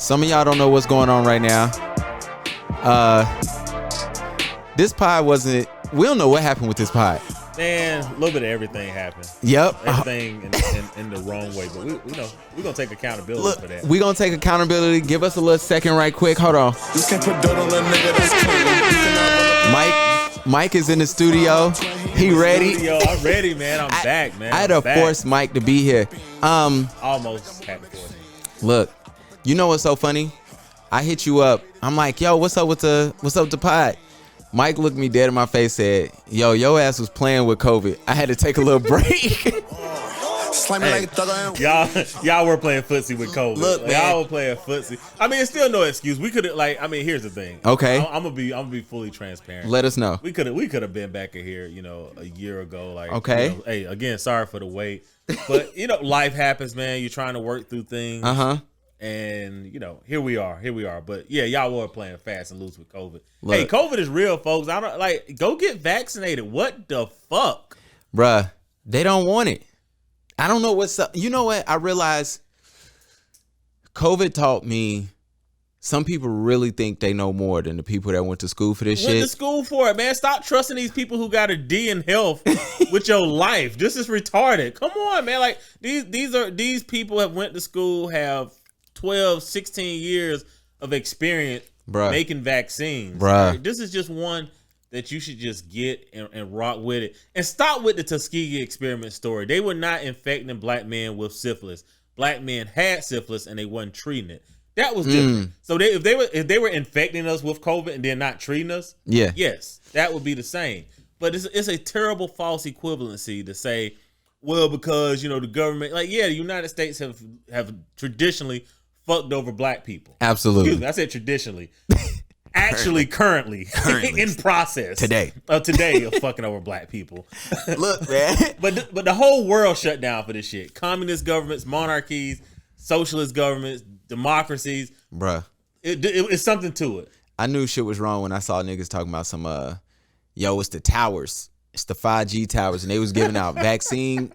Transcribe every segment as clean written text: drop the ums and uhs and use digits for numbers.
Some of y'all don't know what's going on right now. This pod wasn't. We don't know what happened with this pod. Man, a little bit of everything happened. Yep. Everything in the wrong way. But we're going to take accountability for that. We're going to take accountability. Give us a little second right quick. Hold on. Mike is in the studio. He ready? Yo, I'm ready, man. I'm back, man. I had to force Mike to be here. Almost had to force him. Look, you know what's so funny? I hit you up. I'm like, yo, what's up with the pod? Mike looked me dead in my face, said, yo, your ass was playing with COVID. I had to take a little break. Hey, y'all were playing footsie with COVID. Look, like, man. y'all were playing footsie. I mean, it's still no excuse. We could have, here's the thing. Okay. I'm gonna be fully transparent. Let us know. We could have been back in here, a year ago. Like, okay. Hey, again, sorry for the wait, but life happens, man. You're trying to work through things. And here we are. But yeah, y'all were playing fast and loose with COVID. Look, hey, COVID is real, folks. I don't go get vaccinated. What the fuck, bruh? They don't want it. I don't know what's up. You know what? I realized COVID taught me some people really think they know more than the people that went to school for this shit. Went to school for it, man. Stop trusting these people who got a D in health with your life. This is retarded. Come on, man. Like these people have went to school, have 12, 16 years of experience making vaccines. Right? This is just one that you should just get and rock with it. And stop with the Tuskegee experiment story. They were not infecting black men with syphilis. Black men had syphilis and they wasn't treating it. That was different. So if they were infecting us with COVID and then not treating us, yes, that would be the same. But it's a terrible false equivalency to say, well, because the government, the United States have traditionally fucked over black people. Absolutely. Excuse me, I said traditionally. Actually, currently in process today of fucking over black people. Look, man. But the whole world shut down for this shit. Communist governments, monarchies, socialist governments, democracies. Bruh. It's something to it. I knew shit was wrong when I saw niggas talking about some it's the towers. It's the 5G towers, and they was giving out vaccine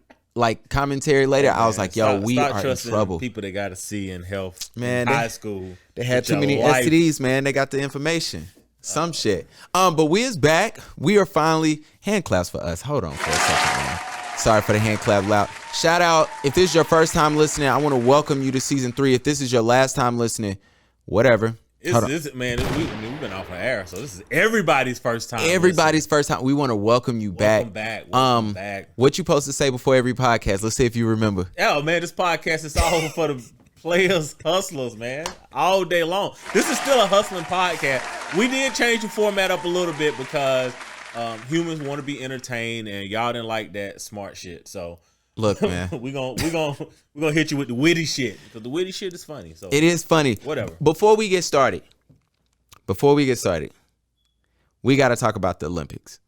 commentary later. I was like, we are in trouble. People that got to see in health, man, high school. They had too many STDs, man. They got the information. Some shit. But we is back. We are finally hand claps for us. Hold on for a second, man. Sorry for the hand clap loud. Shout out. If this is your first time listening, I want to welcome you to season 3. If this is your last time listening, whatever. We've been off the air, so this is everybody's first time. Everybody's first time. We want to welcome you back. Welcome back. What you supposed to say before every podcast? Let's see if you remember. Oh man, this podcast is all for the players, hustlers, man, all day long. This is still a hustling podcast. We did change the format up a little bit because humans want to be entertained, and y'all didn't like that smart shit. So look, man, we gonna hit you with the witty shit because the witty shit is funny. So it is funny. Whatever. Before we get started, we got to talk about the Olympics.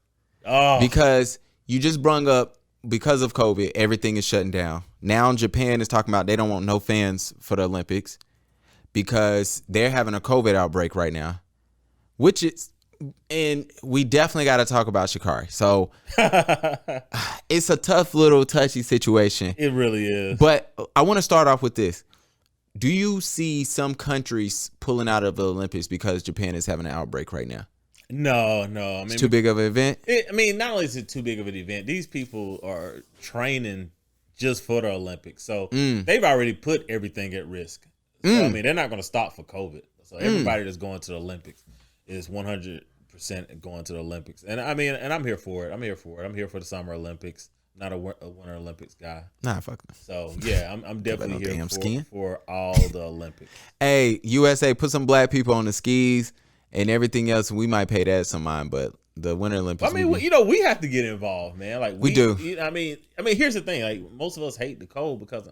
Oh, because you just brung up, because of COVID, everything is shutting down. Now Japan is talking about they don't want no fans for the Olympics because they're having a COVID outbreak right now, and we definitely got to talk about Sha'Carri. So it's a tough little touchy situation. It really is. But I want to start off with this. Do you see some countries pulling out of the Olympics because Japan is having an outbreak right now? No. It's too big of an event? Not only is it too big of an event, these people are training just for the Olympics. So they've already put everything at risk. So, they're not going to stop for COVID. So everybody that's going to the Olympics is 100% going to the Olympics. And I'm here for it. I'm here for the Summer Olympics. Not a Winter Olympics guy. Nah, fuck. So yeah, I'm definitely here for all the Olympics. Hey, USA, put some black people on the skis and everything else. We might pay that some mind, but the Winter Olympics. We have to get involved, man. Like we do. Here's the thing. Like most of us hate the cold because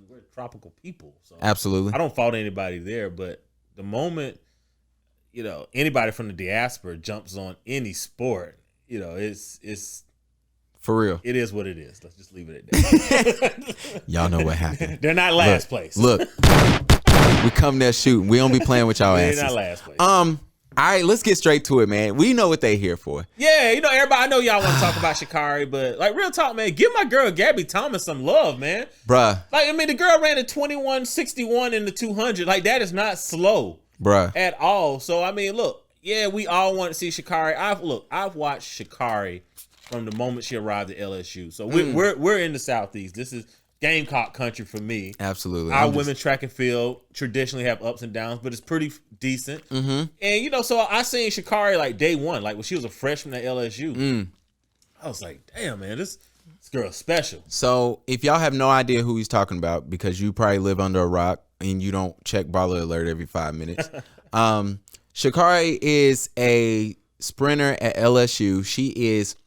we're tropical people. So absolutely, I don't fault anybody there. But the moment anybody from the diaspora jumps on any sport, it's for real. It is what it is. Let's just leave it at that. Y'all know what happened. They're not last place. Look, we come there shooting. We don't be playing with y'all asses. They're not last place. All right, let's get straight to it, man. We know what they here for. Yeah, you know, everybody, I know y'all want to talk about Sha'Carri, but like real talk, man, give my girl Gabby Thomas some love, man. Bruh. Like, I mean, the girl ran a 21:61 in the 200. Like, that is not slow. Bruh. At all. So, I mean, look, yeah, we all want to see Sha'Carri. I've watched Sha'Carri from the moment she arrived at LSU. So we're in the Southeast. This is Gamecock country for me. Absolutely. Our women's track and field traditionally have ups and downs, but it's pretty decent. Mm-hmm. And, you know, so I seen Sha'Carri like day one, like when she was a freshman at LSU. I was like, damn, man, this girl's special. So if y'all have no idea who he's talking about because you probably live under a rock and you don't check Baller Alert every 5 minutes, Sha'Carri is a sprinter at LSU.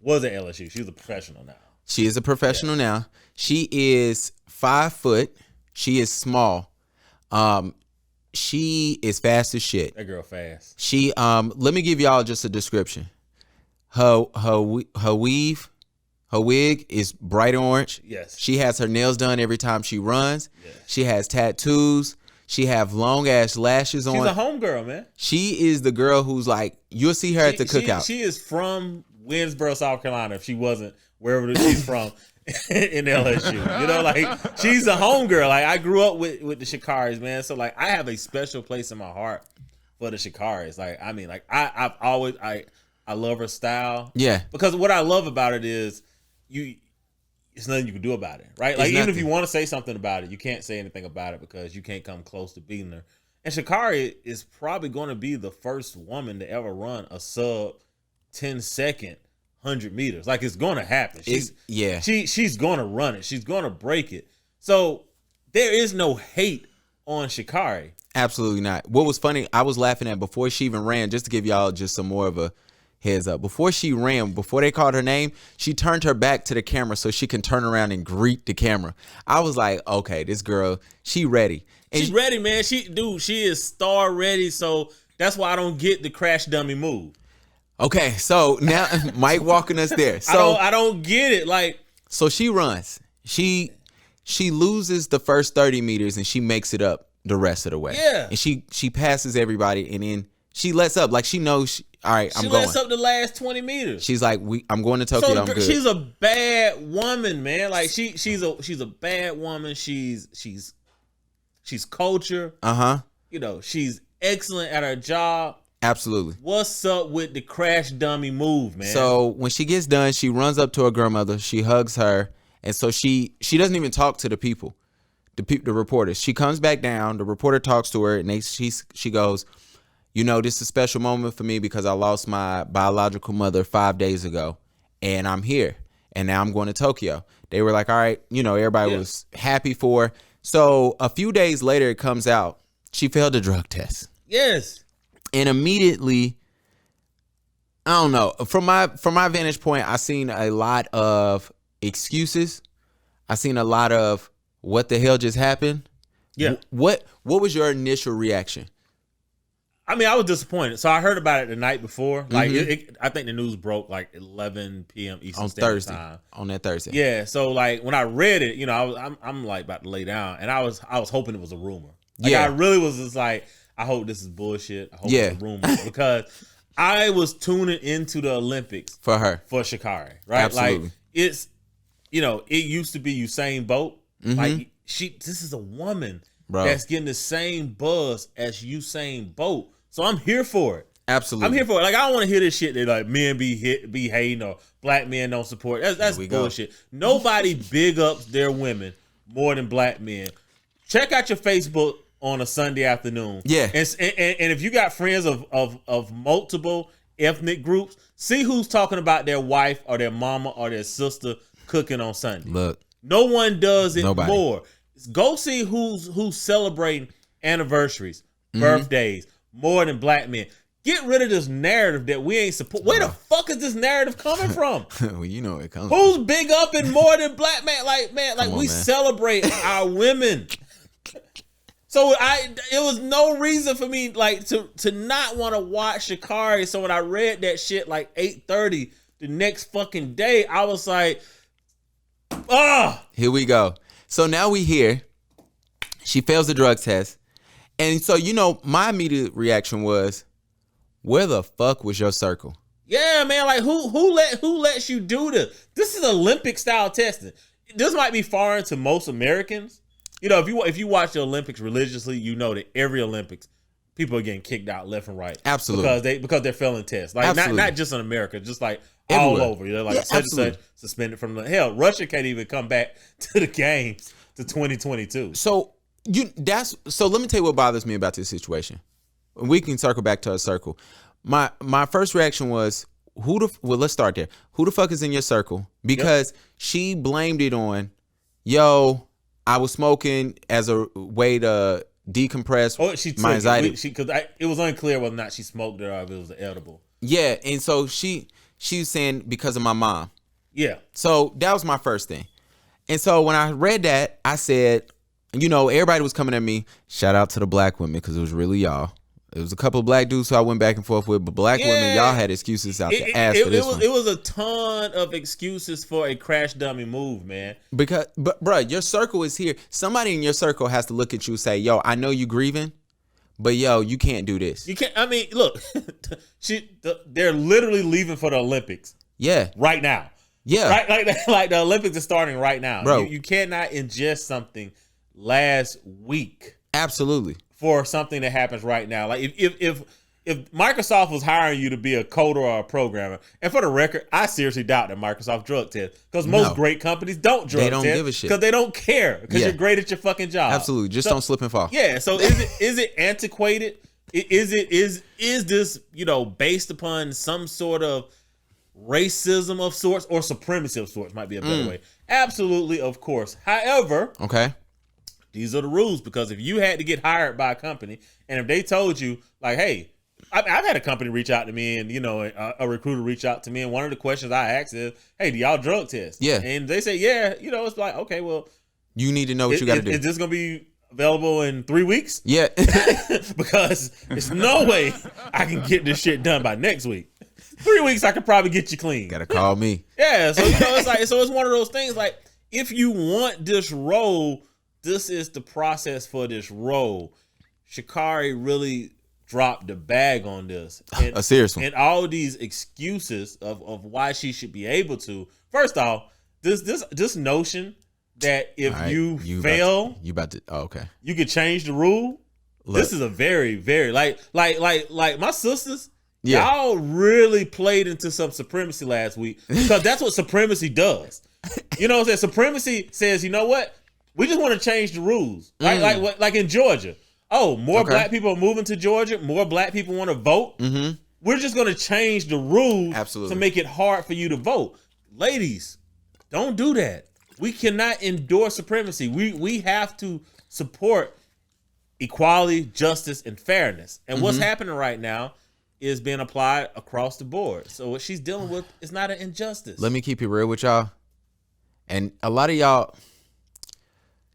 Was at LSU. She's a professional now. She is a professional now. She is 5 foot. She is small. She is fast as shit. That girl fast. She let me give y'all just a description. Her wig is bright orange. Yes. She has her nails done every time she runs. Yes. She has tattoos. She have long ass lashes on. She's a homegirl, man. She is the girl who's like, you'll see her at the cookout. She is from Winsboro, South Carolina. If she wasn't wherever she's from in LSU, you know, like she's a homegirl. Like I grew up with the Sha'Carris, man. So like I have a special place in my heart for the Sha'Carris. Like I mean, like I love her style. Yeah. Because what I love about it is it's nothing you can do about it, right? Like even if you want to say something about it, you can't say anything about it because you can't come close to beating her. And Sha'Carri is probably going to be the first woman to ever run a sub 10-second 100 meters. Like it's going to happen. She's going to run it. She's going to break it. So there is no hate on Sha'Carri. Absolutely not. What was funny, I was laughing at before she even ran, just to give y'all just some more of a heads up. Before she ran, before they called her name, she turned her back to the camera so she can turn around and greet the camera. I was like, okay, this girl, she ready. And she's ready, man. She is star ready. So that's why I don't get the crash dummy move. Okay, so now Mike walking us there. So I don't get it. Like, so she runs. She loses the first 30 meters and she makes it up the rest of the way. Yeah. And she passes everybody and then she lets up. Like she knows, all right, I'm going. She lets up the last 20 meters. She's like, I'm going to Tokyo. I'm good. She's a bad woman, man. Like she's a bad woman. She's culture. You know, she's excellent at her job. Absolutely. What's up with the crash dummy move, man? So when she gets done, she runs up to her grandmother. She hugs her, and so she doesn't even talk to the people, the reporters. She comes back down. The reporter talks to her, and she goes, you know, this is a special moment for me because I lost my biological mother 5 days ago, and I'm here, and now I'm going to Tokyo. They were like, all right, you know, everybody was happy for her. So a few days later, it comes out she failed a drug test. Yes. And immediately, I don't know. From my vantage point, I seen a lot of excuses. I seen a lot of what the hell just happened. Yeah. What was your initial reaction? I mean, I was disappointed. So I heard about it the night before. Like, I think the news broke like 11 p.m. Eastern Standard Time on that Thursday. Yeah. So like when I read it, you know, I'm like about to lay down, and I was hoping it was a rumor. Like, I really was just like, I hope this is bullshit. I hope it's a rumor because I was tuning into the Olympics for Sha'Carri, right? Absolutely. Like it's, you know, it used to be Usain Bolt. Like this is a woman that's getting the same buzz as Usain Bolt. So I'm here for it. Absolutely. I'm here for it. Like I don't want to hear this shit that like men be hating or black men don't support. That's bullshit. Nobody big ups their women more than black men. Check out your Facebook on a Sunday afternoon. Yeah. And if you got friends of multiple ethnic groups, see who's talking about their wife or their mama or their sister cooking on Sunday. Look. No one does it more. Go see who's celebrating anniversaries, birthdays, more than black men. Get rid of this narrative that we ain't support. Where the fuck is this narrative coming from? Well, you know it comes Who's big up and more than black man? Like, man, like we celebrate our women. So it was no reason for me like to not want to watch Sha'Carri. So when I read that shit like 8:30 the next fucking day, I was like, here we go. So now we hear she fails the drug test. And so, you know, my immediate reaction was, Where the fuck was your circle? Yeah, man. Like who lets you do this? This is Olympic style testing. This might be foreign to most Americans. You know, if you watch the Olympics religiously, you know that every Olympics people are getting kicked out left and right. Absolutely. Because they're failing tests. Like not just in America, just like everywhere. All over. You know, like such and such suspended from the hell. Russia can't even come back to the games to 2022. So let me tell you what bothers me about this situation. We can circle back to a circle. My first reaction was let's start there. Who the fuck is in your circle? Because she blamed it on, I was smoking as a way to decompress my anxiety. Because it was unclear whether or not she smoked it or if it was edible. Yeah, and so she was saying because of my mom. Yeah. So that was my first thing. And so when I read that, I said, everybody was coming at me. Shout out to the black women because it was really y'all. It was a couple of black dudes who I went back and forth with, but black women, y'all had excuses out the ass for this one. It was a ton of excuses for a crash dummy move, man. But bro, your circle is here. Somebody in your circle has to look at you and say, I know you grieving, but you can't do this. You can't. I mean, look, they're literally leaving for the Olympics. Yeah. Right now. Yeah. Right, like the Olympics are starting right now. Bro. You cannot ingest something last week. Absolutely. For something that happens right now. Like if Microsoft was hiring you to be a coder or a programmer, and for the record, I seriously doubt that Microsoft drug tests because most great companies don't drug test. They don't give a shit because they don't care because you're great at your fucking job. Absolutely, just don't slip and fall. Yeah. So is it antiquated? Is this based upon some sort of racism of sorts or supremacy of sorts? Might be a better way. Absolutely, of course. However, okay. These are the rules, because if you had to get hired by a company and if they told you, like, hey, I've had a company reach out to me and, a recruiter reach out to me, and one of the questions I ask is, hey, do y'all drug test? Yeah. And they say, yeah, it's like, okay, well. You need to know what you got to do. Is this going to be available in 3 weeks? Yeah. Because there's no way I can get this shit done by next week. 3 weeks, I could probably get you clean. Got to call me. Yeah. So, it's like, so it's one of those things, like, if you want this role, this is the process for this role. Sha'Carri really dropped the bag on this. And, a serious one. And all these excuses of why she should be able to. First off, this notion that if you fail, okay, you could change the rule. Look, this is a very, very like my sisters. Yeah. Y'all really played into some supremacy last week, because that's what supremacy does. You know what I'm saying? Supremacy says, you know what? We just want to change the rules, right? Like in Georgia. Oh, more black people are moving to Georgia. More black people want to vote. Mm-hmm. We're just going to change the rules to make it hard for you to vote. Ladies, don't do that. We cannot endorse supremacy. We have to support equality, justice, and fairness. And what's happening right now is being applied across the board. So what she's dealing with is not an injustice. Let me keep it real with y'all. And a lot of y'all,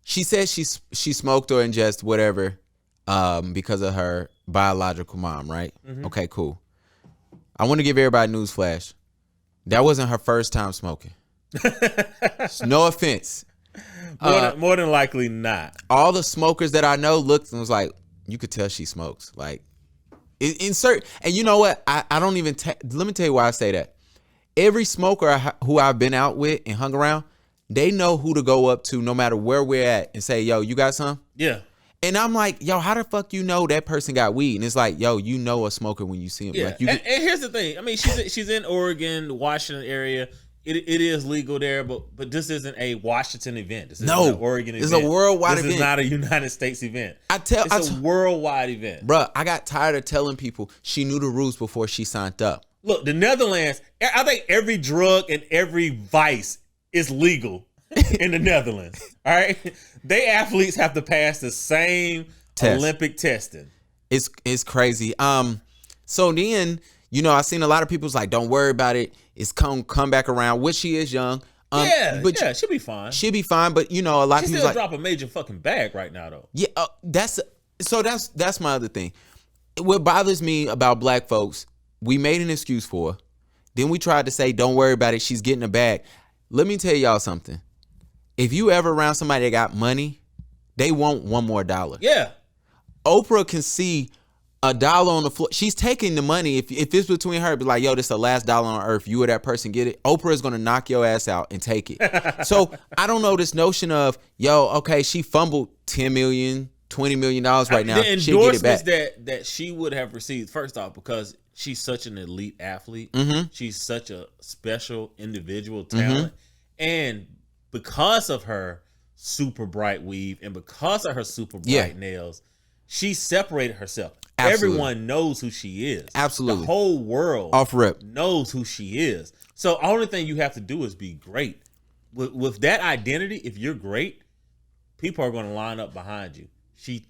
she says she smoked or ingest whatever because of her biological mom, right? Mm-hmm. Okay, cool. I want to give everybody a news flash. That wasn't her first time smoking. No offense. More than likely not. All the smokers that I know looked and was like, you could tell she smokes. Like, insert. And you know what? I don't even, let me tell you why I say that. Every smoker who I've been out with and hung around, they know who to go up to no matter where we're at and say, yo, you got some? Yeah. And I'm like, yo, how the fuck you know that person got weed? And it's like, yo, you know a smoker when you see him. Yeah. Like, and here's the thing. I mean, she's in Oregon, Washington area. It is legal there, but this isn't a Washington event. This isn't an Oregon event. It's a worldwide event. This is not a United States event. It's a worldwide event. Bruh, I got tired of telling people she knew the rules before she signed up. Look, the Netherlands, I think every drug and every vice is legal in the Netherlands. All right? They athletes have to pass the same Olympic testing. It's crazy. So then, I seen a lot of people's like, don't worry about it. It's come back around, which she is young. But she'll be fine. She'll be fine, but a lot of people still drop a major fucking bag right now though. Yeah, that's my other thing. What bothers me about black folks, we made an excuse for her. Then we tried to say, don't worry about it. She's getting a bag. Let me tell y'all something. If you ever around somebody that got money, they want one more dollar. Yeah. Oprah can see $1 on the floor. She's taking the money. If it's between her, be like, yo, this is the last dollar on earth. You or that person get it. Oprah is gonna knock your ass out and take it. So I don't know this notion of, yo, okay, she fumbled $10 million, $20 million right now. The endorsements that she would have received, first off, because she's such an elite athlete. Mm-hmm. She's such a special individual talent. And because of her super bright weave and because of her super bright nails, she separated herself. Absolutely. Everyone knows who she is. Absolutely. The whole world off rip knows who she is. So only thing you have to do is be great. With that identity, if you're great, people are going to line up behind you. She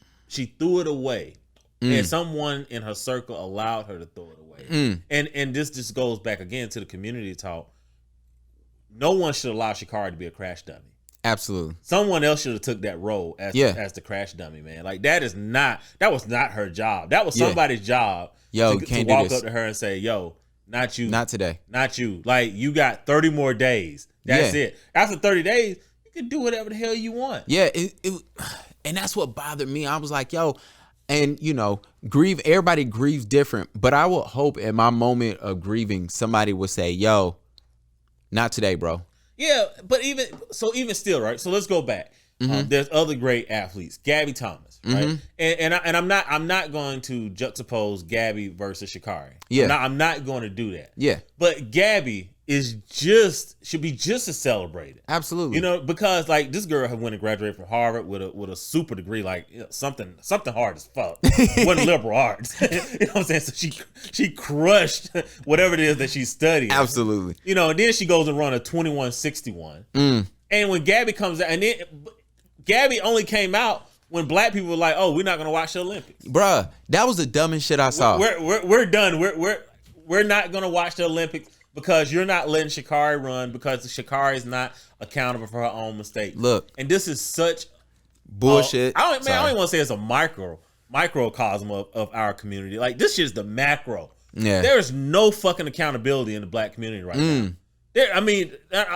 threw it away. And someone in her circle allowed her to throw it away. And this just goes back again to the community talk. No one should allow Sha'Carri to be a crash dummy. Absolutely. Someone else should have took that role as the crash dummy, man. Like that was not her job. That was somebody's job to walk up to her and say, yo, not you. Not today. Not you. Like you got 30 more days. That's it. After 30 days, you can do whatever the hell you want. Yeah. And that's what bothered me. I was like, yo, and you know, everybody grieves different, but I would hope in my moment of grieving, somebody would say, yo, not today, bro. Yeah, but even still, right? So let's go back. There's other great athletes, Gabby Thomas, right? And I'm not going to juxtapose Gabby versus Sha'Carri. Yeah, I'm not going to do that. Yeah, but Gabby should be just as celebrated. Absolutely. You know, because like this girl had went and graduated from Harvard with a super degree, like something hard as fuck. Wasn't liberal arts. You know what I'm saying? So she crushed whatever it is that she's studying. Absolutely. You know, and then she goes and run a 21:61. And when Gabby comes out, and then Gabby only came out when black people were like, "Oh, we're not gonna watch the Olympics." Bruh, that was the dumbest shit I saw. We're done. We're not gonna watch the Olympics because you're not letting Sha'Carri run because Sha'Carri is not accountable for her own mistakes. Look, and this is such bullshit. I don't even want to say it's a microcosm of our community. Like this shit's the macro. Yeah, there's no fucking accountability in the black community right now.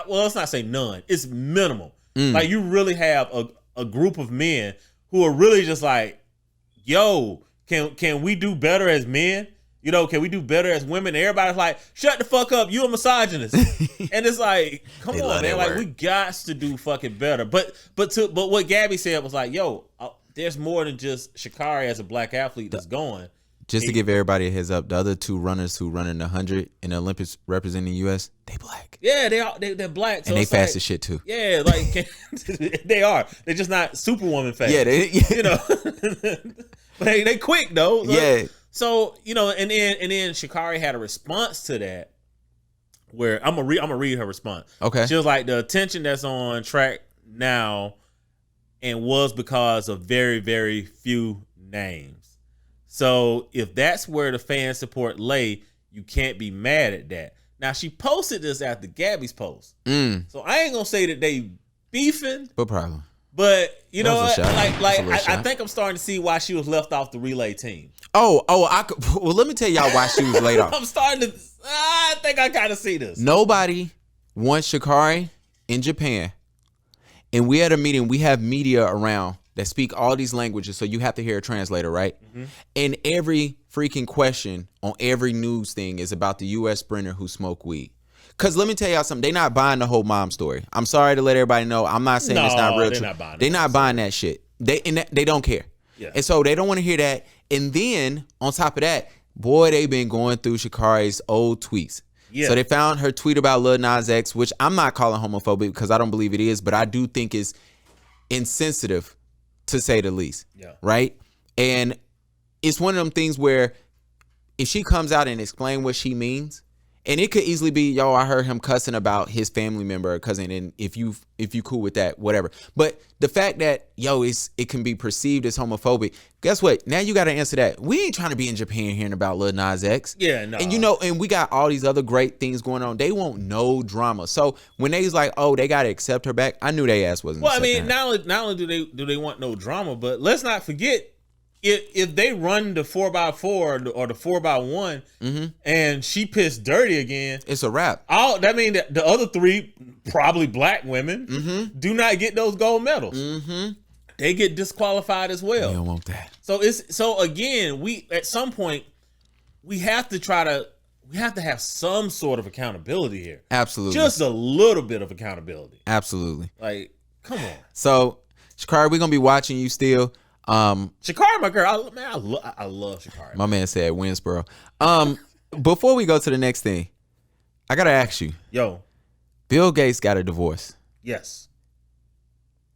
Let's not say none. It's minimal. Like you really have a group of men who are really just like, yo, can we do better as men? You know, can we do better as women? And everybody's like, shut the fuck up, you a misogynist. And it's like, come on, man. Like we got to do fucking better. But what Gabby said was like, yo, there's more than just Sha'Carri as a black athlete that's going. Just to give everybody a heads up, the other two runners who run in the 100 in the Olympics representing the U.S., they black. Yeah, they're black. So and they fast as shit too. Yeah, like they are. They're just not Superwoman fast. Yeah, you know. But they quick though. Yeah. So, you know, and then Sha'Carri had a response to that where I'm gonna read her response. Okay. She was like, the attention that's on track now and was because of very, very few names. So if that's where the fan support lay, you can't be mad at that. Now she posted this after Gabby's post. So I ain't gonna say that they beefing. No problem. But you know what? I think I'm starting to see why she was left off the relay team. Well, let me tell y'all why she was laid off. I'm starting to. I think I gotta see this. Nobody wants Sha'Carri in Japan, and we had a meeting. We have media around that speak all these languages, so you have to hear a translator, right? And every freaking question on every news thing is about the U.S. sprinter who smoked weed. Because let me tell y'all something, they not buying the whole mom story. I'm sorry to let everybody know. I'm not saying it's not real true. They're not buying that shit. They don't care. Yeah. And so they don't want to hear that. And then on top of that, boy, they've been going through Sha'Carri's old tweets. Yeah. So they found her tweet about Lil Nas X, which I'm not calling homophobic because I don't believe it is, but I do think is insensitive, to say the least. Yeah. Right? And it's one of them things where if she comes out and explain what she means, and it could easily be, yo, I heard him cussing about his family member or cousin, and if you cool with that, whatever. But the fact that, yo, it can be perceived as homophobic, guess what? Now you got to answer that. We ain't trying to be in Japan hearing about Lil Nas X. Yeah, no. And you know, and we got all these other great things going on. They want no drama. So when they was like, oh, they got to accept her back, I knew they ass wasn't. Well, I mean, not only do they want no drama, but let's not forget, if they run the 4x4 or the 4x1 and she pissed dirty again, it's a wrap. That means that the other three, probably black women, do not get those gold medals. they get disqualified as well. We don't want that. So again, we at some point we have to have some sort of accountability here. Absolutely. Just a little bit of accountability. Absolutely. Like, come on. So, Sha'Carri, we're gonna be watching you still. Sha'Carri, my girl, I love Sha'Carri. My man said Winsboro. Before we go to the next thing, I gotta ask you. Yo, Bill Gates got a divorce. yes.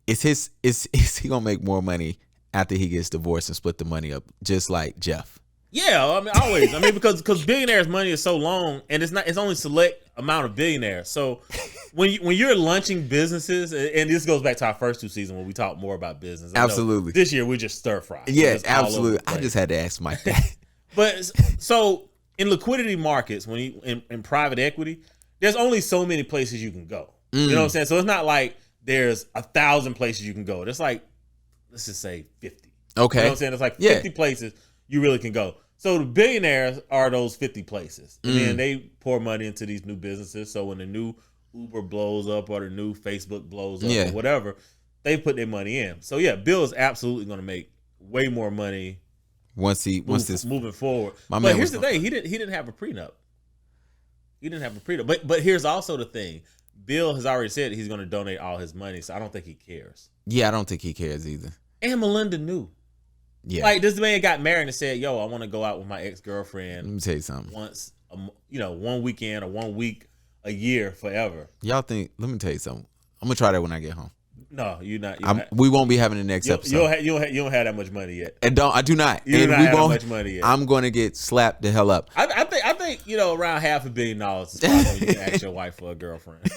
Is he gonna make more money after he gets divorced and split the money up, just like Jeff? Yeah, I mean, always. I mean, because billionaires' money is so long, and it's only select amount of billionaires. So when you're launching businesses, and this goes back to our first 2 seasons when we talk more about business. Absolutely. This year we're just stir fry. Yes, absolutely. I just had to ask Mike that. But so in liquidity markets, when you in private equity, there's only so many places you can go. You know what I'm saying? So it's not like there's 1,000 places you can go. There's like, let's just say 50. Okay. You know what I'm saying? It's like 50 places you really can go. So the billionaires are those 50 places. And then they pour money into these new businesses. So when the new Uber blows up or the new Facebook blows up or whatever, they put their money in. So yeah, Bill is absolutely going to make way more money once this moving forward. But here's the thing: he didn't have a prenup. He didn't have a prenup. But here's also the thing: Bill has already said he's going to donate all his money, so I don't think he cares. Yeah, I don't think he cares either. And Melinda knew. Yeah, like this man got married and said, "Yo, I want to go out with my ex-girlfriend." Let me tell you something. Once, 1 weekend or 1 week a year forever. Y'all think? Let me tell you something. I'm gonna try that when I get home. No, you're not. We won't be having the next episode. You don't have that much money yet. And I do not. You don't have that much money yet. I'm gonna get slapped the hell up. I think around $500 million is probably when you can ask your wife for a girlfriend.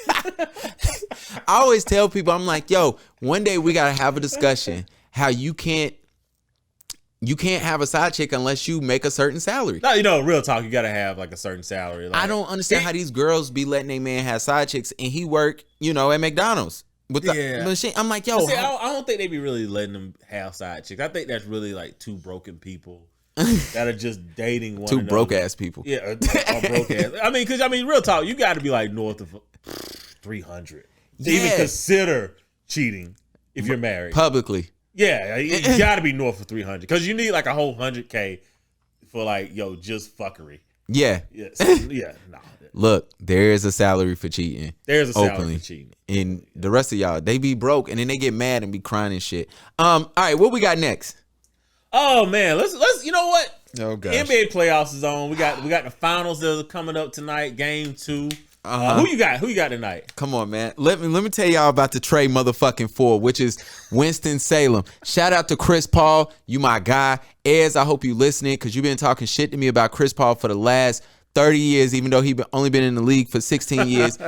I always tell people, I'm like, yo, one day we gotta have a discussion how you can't have a side chick unless you make a certain salary. No, real talk, you gotta have like a certain salary. Like, I don't understand how these girls be letting a man have side chicks and he work, at McDonald's with the machine. I'm like, yo, I don't think they be really letting them have side chicks. I think that's really like two broken people that are just dating one another. Two broke ass people. Yeah, or broke ass. Because real talk, you got to be like north of 300 to even consider cheating if you're married publicly. Yeah, you got to be north of 300 because you need like a whole $100K for like just fuckery. Yeah. Yes. Yeah. No. Look, there is a salary for cheating. There's a salary for cheating. And the rest of y'all, they be broke and then they get mad and be crying and shit. All right, what we got next? Oh man, let's you know what? Oh gosh. NBA playoffs is on. We got the finals that are coming up tonight, game 2. Who you got tonight? Come on, man. Let me tell y'all about the Trey motherfucking 4, which is Winston-Salem. Shout out to Chris Paul. You my guy. Ez, I hope you listening because you've been talking shit to me about Chris Paul for the last 30 years, even though he only been in the league for 16 years.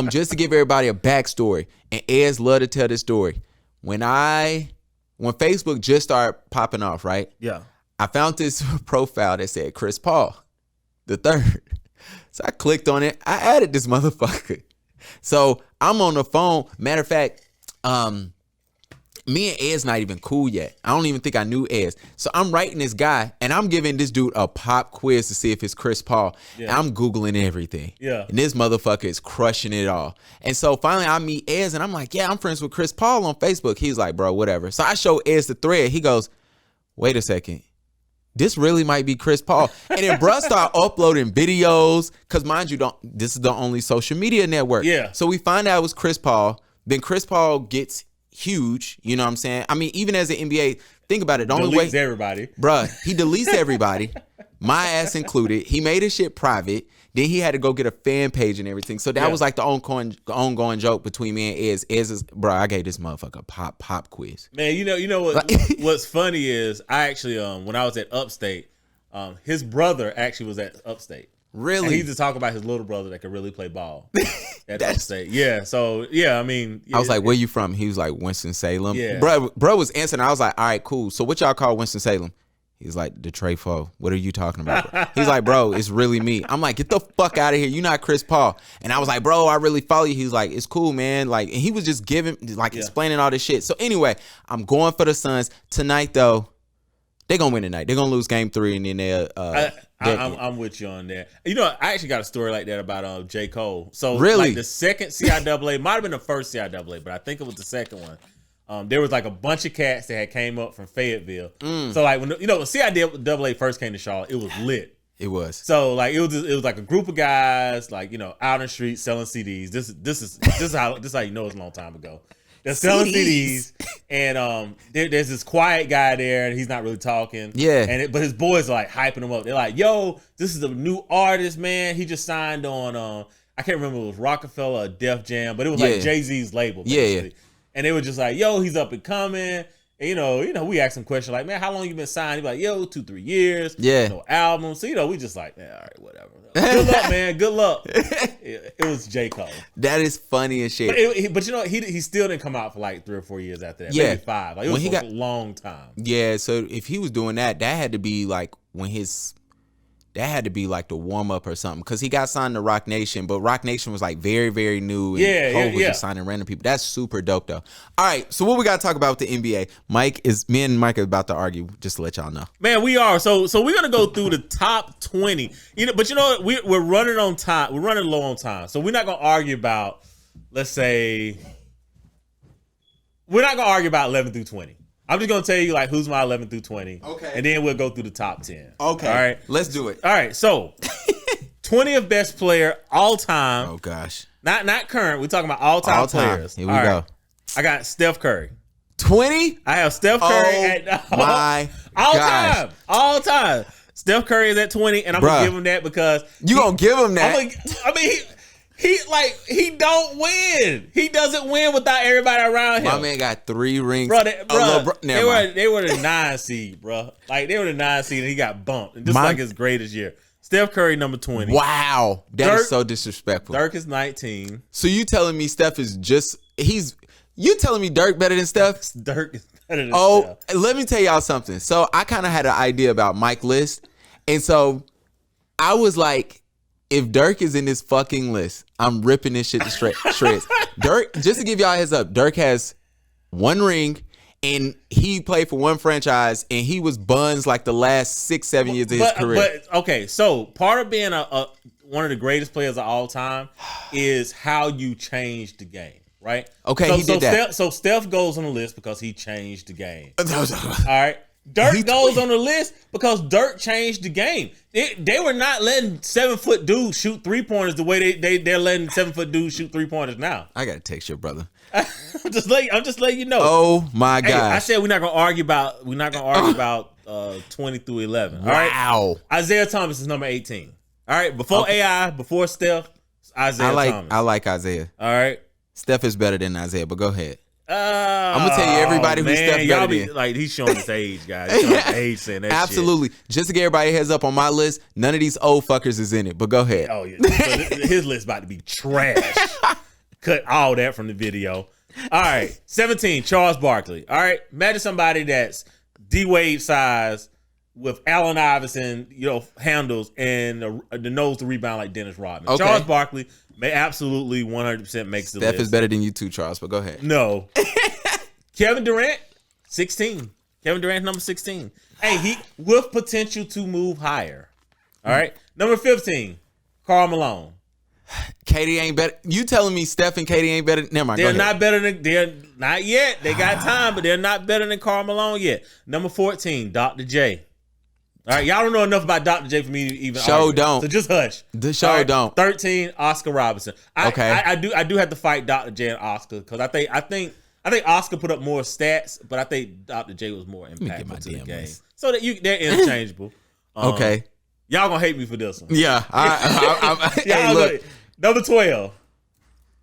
Just to give everybody a backstory, and Ez love to tell this story. When Facebook just started popping off, right? Yeah. I found this profile that said Chris Paul the third. So I clicked on it. I added this motherfucker. So I'm on the phone. Matter of fact, me and Ed's not even cool yet. I don't even think I knew Ed. So I'm writing this guy, and I'm giving this dude a pop quiz to see if it's Chris Paul. Yeah. I'm Googling everything. Yeah. And this motherfucker is crushing it all. And so finally I meet Ed, and I'm like, yeah, I'm friends with Chris Paul on Facebook. He's like, bro, whatever. So I show Ed the thread. He goes, wait a second. This really might be Chris Paul. And then bruh start uploading videos. Because mind you, this is the only social media network. Yeah. So we find out it was Chris Paul. Then Chris Paul gets huge. You know what I'm saying? I mean, even as an NBA, think about it. The only way. Deletes everybody. Bruh, he deletes everybody. My ass included. He made his shit private. Then he had to go get a fan page and everything. So that was like the ongoing joke between me and Ez. Ez is, bro, I gave this motherfucker a pop quiz. Man, you know what? What's funny is I actually, when I was at Upstate, his brother actually was at Upstate. Really? And he used to talk about his little brother that could really play ball at Upstate. Yeah. So yeah, I mean, I was like, "Where you from?" He was like, "Winston-Salem." Yeah. Bro was answering. I was like, "All right, cool. So what y'all call Winston-Salem?" He's like, the Trey Foe. What are you talking about? Bro? He's like, bro, it's really me. I'm like, get the fuck out of here. You're not Chris Paul. And I was like, bro, I really follow you. He's like, it's cool, man. Like, and he was just explaining all this shit. So anyway, I'm going for the Suns tonight. Though they're gonna win tonight. They're gonna lose game 3, and then I'm with you on that. You know, I actually got a story like that about J.COLE. So really, like the second CIAA might have been the first CIAA, but I think it was the second one. there was like a bunch of cats that had came up from Fayetteville. So like when CIAA first came to Charlotte, it was lit. It was. So like it was like a group of guys like out in the street selling CDs. This is how you know it's a long time ago. They're selling CDs, and there's this quiet guy there, and he's not really talking. Yeah. But his boys are like hyping him up. They're like, "Yo, this is a new artist, man. He just signed on. I can't remember if it was Rockefeller or Def Jam, but it was like Jay-Z's label. Basically. Yeah. And they were just like, "Yo, he's up and coming." And, we asked him questions like, "Man, how long you been signed?" He's like, "Yo, 2-3 years. Yeah. No album." So we just like, "Man, all right, whatever. Good luck, man. Good luck." It was J.COLE. That is funny as shit. But he still didn't come out for like 3 or 4 years after that. Yeah. Maybe 5. Like it was a long time. Yeah. So if he was doing that had to be like that had to be like the warm up or something, because he got signed to Rock Nation, but Rock Nation was like very, very new. And Hov was just signing random people. That's super dope though. All right, so what we got to talk about with the NBA? Me and Mike are about to argue, just to let y'all know. Man, we are. So we're gonna go through the top 20. But we're running on time. We're running low on time, so we're not gonna argue about. Let's say we're not gonna argue about 11 through 20. I'm just going to tell you like who's my 11 through 20. Okay. And then we'll go through the top 10. Okay. All right. Let's do it. All right. So 20th best player all time. Oh gosh. Not current. We're talking about all time players. Here we go. I got Steph Curry. 20? I have Steph Curry all time. Steph Curry is at 20, and I'm going to give him that because you going to give him that? He don't win. He doesn't win without everybody around him. My man got 3 rings. They were the 9 seed, bro. Like they were the 9 seed, and he got bumped. And just like his greatest year. Steph Curry number 20. Wow, that is so disrespectful. Dirk is 19. So you telling me Steph is you telling me Dirk better than Steph? Dirk is better than Steph. Let me tell y'all something. So I kind of had an idea about Mike's list, and so I was like, if Dirk is in this fucking list, I'm ripping this shit to shreds. Dirk, just to give y'all a heads up, Dirk has 1 ring, and he played for 1 franchise, and he was buns like the last 6-7 years of his career. But okay, so part of being one of the greatest players of all time is how you change the game, right? Okay, he did that. So Steph goes on the list because he changed the game. All right. Dirk goes on the list because Dirk changed the game. They were not letting 7-foot dudes shoot 3-pointers the way they're letting 7-foot dudes shoot 3-pointers now. I gotta text your brother. I'm just letting you know. Oh my god! I said we're not gonna argue about 20 through 11. All right. Wow. Isaiah Thomas is number 18. All right. Before AI, before Steph, Isaiah Thomas. I like Isaiah. All right. Steph is better than Isaiah, but go ahead. I'm gonna tell you everybody who's Steph better than. Like he's showing his age, guys. He's showing his age saying that. Absolutely. Shit. Just to get everybody a heads up on my list, none of these old fuckers is in it. But go ahead. Oh yeah. So his list about to be trash. Cut all that from the video. All right. 17, Charles Barkley. All right. Imagine somebody that's D-Wade size with Allen Iverson, handles and the nose to rebound like Dennis Rodman. Okay. Charles Barkley may absolutely 100% makes the list. Steph is better than you too, Charles, but go ahead. No. Kevin Durant, 16. Kevin Durant, number 16. Hey, he with potential to move higher. All right. Number 15, Karl Malone. KD ain't better. You telling me Steph and KD ain't better? Never mind. They're not yet. They got time, but they're not better than Karl Malone yet. Number 14, Dr. J. All right, y'all don't know enough about Dr. J for me to even argue. Don't. So just hush. The show don't. 13, Oscar Robertson. I do have to fight Dr. J and Oscar because I think Oscar put up more stats, but I think Dr. J was more impactful to the game. List. So that they're interchangeable. Okay. Y'all gonna hate me for this one. Yeah. Hey, look. Number 12,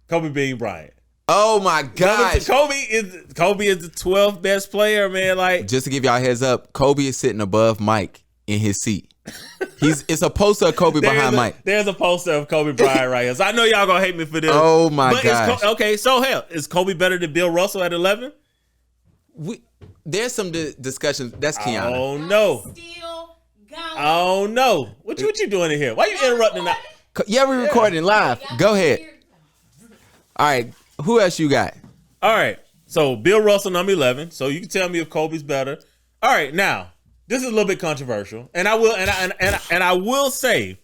Kobe Bean Bryant. Oh my gosh. Kobe is the 12th best player, man. Like, just to give y'all a heads up, Kobe is sitting above Mike in his seat. It's a poster of Kobe behind Mike. There's a poster of Kobe Bryant right here. So I know y'all gonna hate me for this. Oh my gosh. Okay, so hell, is Kobe better than Bill Russell at 11? There's some discussions. That's Kiana. Oh no. Oh no. What you doing in here? Why you interrupting that? Yeah, we're recording live. Go ahead. All right. Who else you got? All right. So Bill Russell, number 11. So you can tell me if Kobe's better. All right. Now, this is a little bit controversial, and I will say,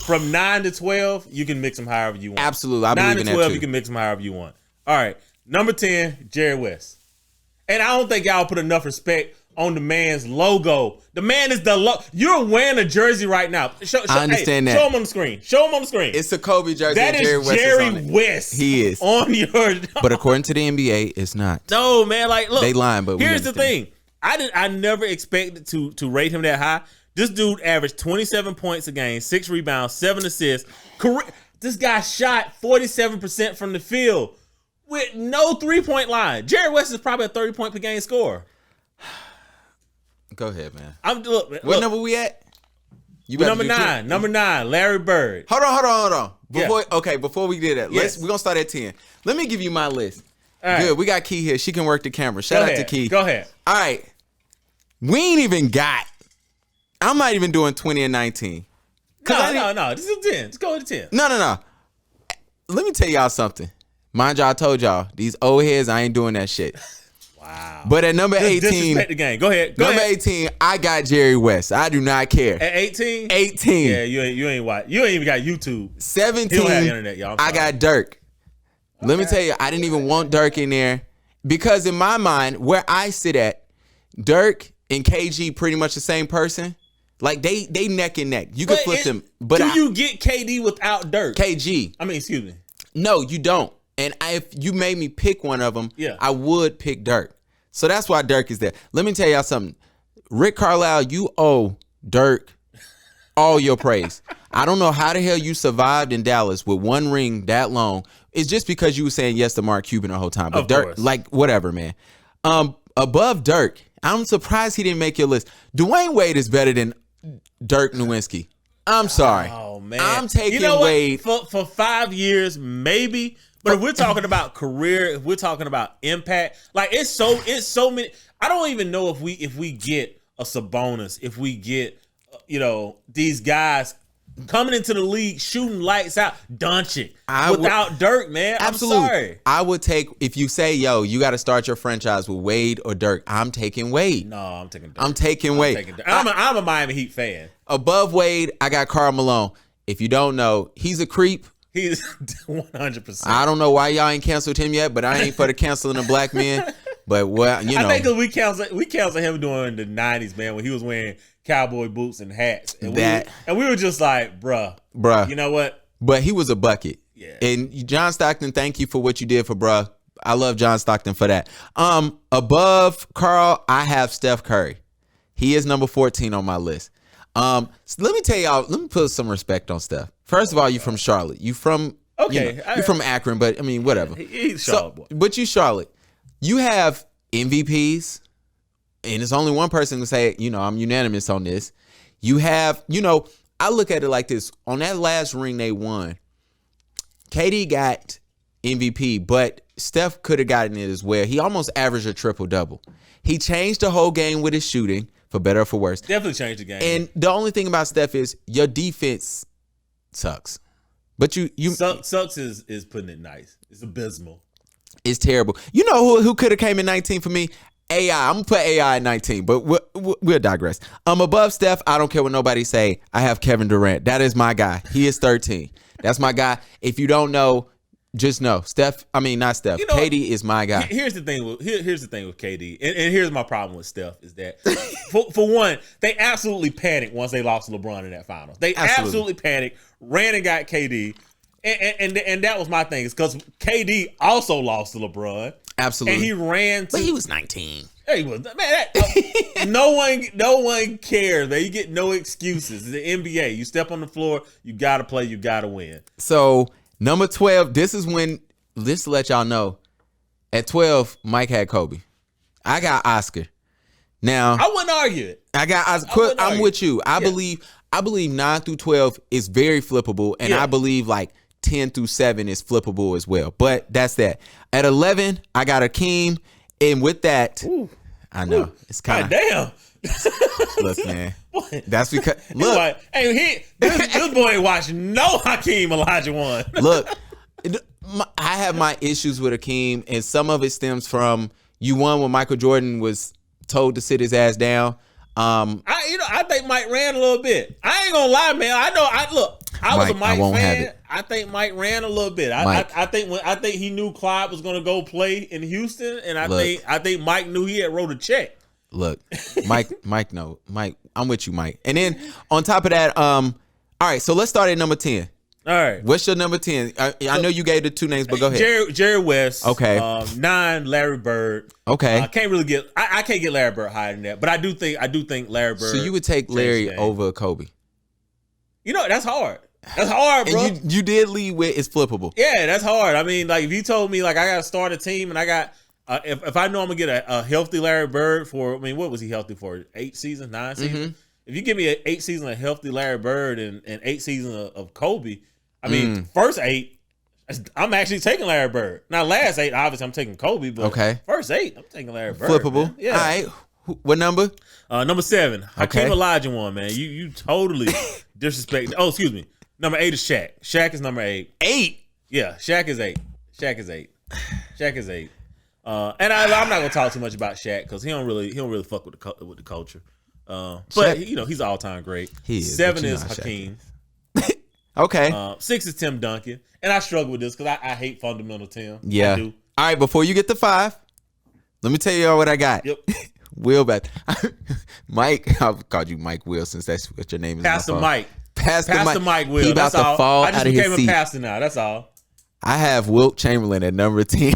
from 9 to 12, you can mix them however you want. Absolutely, I believe in that too. 9 to 12, you can mix them however you want. All right. Number 10, Jerry West. And I don't think y'all put enough respect on the man's logo. The man is the logo. You're wearing a jersey right now. I understand that. Show him on the screen. Show him on the screen. It's a Kobe jersey. That is Jerry West. He is. On your... But according to the NBA, it's not. No, man. Like, look. They lying, but here's the thing. I never expected to rate him that high. This dude averaged 27 points a game, 6 rebounds, 7 assists. This guy shot 47% from the field with no 3-point line. Jerry West is probably a 30-point per game scorer. Go ahead, man. What number we at? Number 9. Number 9, Larry Bird. Hold on. Before we do that, we're gonna start at 10. Let me give you my list. Right. Good. We got Key here. She can work the camera. Shout out to Key. Go ahead. All right. We ain't even got. I'm not even doing 20 and 19. No. This is 10. Let's go to 10. No. Let me tell y'all something. Mind y'all, I told y'all, these old heads, I ain't doing that shit. Wow. But at number 18. Disrespect the game. Go ahead. Number 18, I got Jerry West. I do not care. At 18? 18. Yeah, you ain't watch. You ain't even got YouTube. 17. He don't have internet, y'all. I got Dirk. Okay. Let me tell you, I didn't even want Dirk in there because in my mind, where I sit at, Dirk and KG pretty much the same person. Like they neck and neck. You can flip them. But you get KD without Dirk? KG. Excuse me. No, you don't. And if you made me pick one of them, I would pick Dirk. So that's why Dirk is there. Let me tell y'all something. Rick Carlisle, you owe Dirk all your praise. I don't know how the hell you survived in Dallas with one ring that long. It's just because you were saying yes to Mark Cuban the whole time. But Dirk, like, whatever, man. Above Dirk, I'm surprised he didn't make your list. Dwayne Wade is better than Dirk Nowitzki. I'm sorry. Oh, man. I'm taking Wade. For 5 years, maybe. But if we're talking about career, if we're talking about impact, like it's so many. I don't even know if we get a Sabonis, if we get these guys coming into the league shooting lights out, Doncic without Dirk, man. Absolutely. I'm sorry. I would take if you say, yo, you got to start your franchise with Wade or Dirk. I'm taking Wade. No, I'm taking Dirk. I'm taking Wade. I'm a Miami Heat fan. Above Wade, I got Karl Malone. If you don't know, he's a creep. He's 100%. I don't know why y'all ain't canceled him yet, but I ain't for the canceling of black men. But I think because we canceled him during the 90s, man, when he was wearing cowboy boots and hats. And we were just like, bruh. You know what? But he was a bucket. Yeah. And John Stockton, thank you for what you did for bruh. I love John Stockton for that. Above Carl, I have Steph Curry. He is number 14 on my list. So let me tell y'all, let me put some respect on Steph. First of all, you from Charlotte. You from you're from Akron, but I mean, whatever. He's Charlotte boy. But you Charlotte. You have MVPs, and it's only one person who say, I'm unanimous on this. You have, I look at it like this. On that last ring they won, KD got MVP, but Steph could have gotten it as well. He almost averaged a triple-double. He changed the whole game with his shooting, for better or for worse. Definitely changed the game. And the only thing about Steph is your defense sucks. But you sucks is putting it nice. It's abysmal. It's terrible. You know who could have came in 19 for me? AI. I'm gonna put AI at 19, but we'll digress. Above Steph, I don't care what nobody say. I have Kevin Durant. That is my guy. He is 13. That's my guy. If you don't know, just know. Not Steph. KD is my guy. Here's the thing with KD, and here's my problem with Steph is that for one, they absolutely panicked once they lost to LeBron in that final. They absolutely panicked, ran and got KD, and that was my thing. Is because KD also lost to LeBron. Absolutely, and he ran. But he was 19. He was man. No one cares. Man, you get no excuses. It's the NBA. You step on the floor, you gotta play, you gotta win. So. Number 12, this is when, just to let y'all know, at 12, Mike had Kobe. I got Oscar. Now, I wouldn't argue it. I got Oscar. I'm with you. I believe 9 through 12 is very flippable, and I believe like 10 through 7 is flippable as well. But that's that. At 11, I got Akeem, and with that, I know it's kind of damn. Look, man. That's because look. This boy ain't watching no Hakeem Olajuwon. Look, I have my issues with Hakeem, and some of it stems from you won when Michael Jordan was told to sit his ass down. I think Mike ran a little bit. I ain't gonna lie, man. I was a Mike won't have fan. it. I think Mike ran a little bit. I think he knew Clyde was going to go play in Houston, and I think Mike knew he had wrote a check. Look, Mike, I'm with you, Mike. And then on top of that, all right, so let's start at number 10. All right. What's your number 10? I know you gave the 2 names, but go ahead. Jerry West. Okay. 9, Larry Bird. Okay. I can't really get. I can't get Larry Bird higher than that, but I do think Larry Bird. So you would take Larry over Kobe? You know, that's hard. That's hard, bro. And you did lead with it's flippable. Yeah, that's hard. I mean, like if you told me like I got to start a team and I got if I know I'm gonna get a healthy Larry Bird for, I mean, what was he healthy for? 8 seasons, 9 seasons. Mm-hmm. If you give me 8 seasons of healthy Larry Bird and 8 seasons of Kobe, I mean, first 8, I'm actually taking Larry Bird. Now, last 8, obviously, I'm taking Kobe, but first 8, I'm taking Larry Bird. Flippable. Man. Yeah. All right. What number? Number 7. Hakeem Olajuwon, man. You totally disrespect. Oh, excuse me. Number 8 is Shaq. Shaq is number 8. 8? Yeah, Shaq is 8. Shaq is 8. And I'm not gonna talk too much about Shaq because he don't really fuck with the culture. But Shaq, you know, he's all time great. He is. 7 is Hakeem. Okay. 6 is Tim Duncan, and I struggle with this because I hate fundamental Tim. Yeah. I do. All right. Before you get to 5, let me tell you all what I got. Yep. Will back. Mike. I've called you Mike Will since that's what your name is. Pastor Mike. Pastor Mike Will. He about that's to all. fall I just out of his became seat. a pastor now. That's all. I have Wilt Chamberlain at number 10.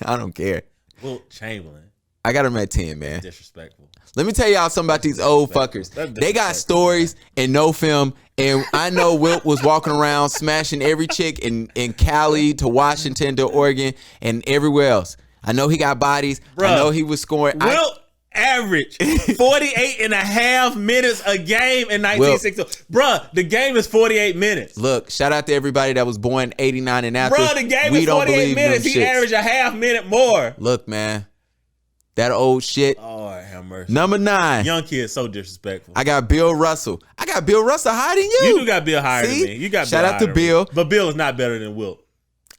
I don't care. Wilt Chamberlain. I got him at 10, man. Disrespectful. Let me tell y'all something about these old fuckers. They got stories and no film. And I know Wilt was walking around smashing every chick in Cali to Washington to Oregon and everywhere else. I know he got bodies. Bruh, I know he was scoring. Wilt average 48 and a half minutes a game in 1960. Bruh, the game is 48 minutes. Look, shout out to everybody that was born 89 and after. Bruh, the game is 48 minutes. He averaged a half minute more. Look, man. That old shit. Oh, have mercy. Number 9. Young kid, so disrespectful. I got Bill Russell. I got Bill Russell higher than you. You do got Bill higher than me. You got shout out to Bill. But Bill is not better than Wilt.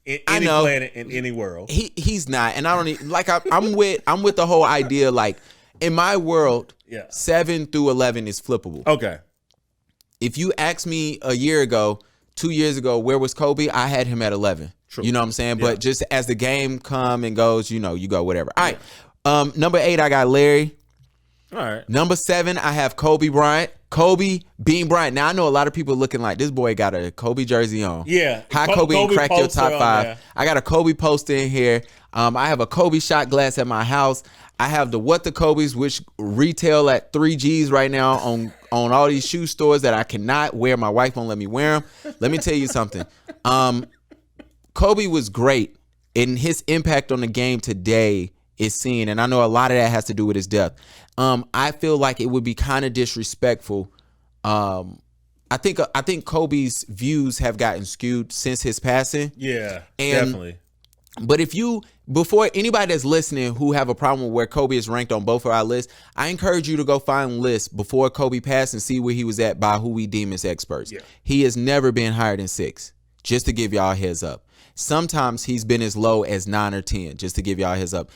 In any planet, in any world. He's not. And I don't even, like, I'm with the whole idea, like, in my world, 7 through 11 is flippable. Okay. If you asked me a year ago, 2 years ago, where was Kobe? I had him at 11. True. You know what I'm saying? Yeah. But just as the game come and goes, you know, you go whatever. All right. Number 8, I got Larry. All right. Number 7, I have Kobe Bryant. Kobe Bean Bryant. Now, I know a lot of people looking like this boy got a Kobe jersey on. Yeah. How Kobe and crack your top 5. I got a Kobe poster in here. I have a Kobe shot glass at my house. I have the What the Kobe's, which retail at 3 G's right now on all these shoe stores that I cannot wear. My wife won't let me wear them. Let me tell you something. Kobe was great, and his impact on the game today is seen, and I know a lot of that has to do with his death. I feel like it would be kind of disrespectful. I think Kobe's views have gotten skewed since his passing. Yeah, definitely. But before anybody that's listening who have a problem with where Kobe is ranked on both of our lists, I encourage you to go find lists before Kobe passed and see where he was at by who we deem as experts. Yeah. He has never been higher than 6, just to give y'all a heads up. Sometimes he's been as low as 9 or 10, just to give y'all a heads up.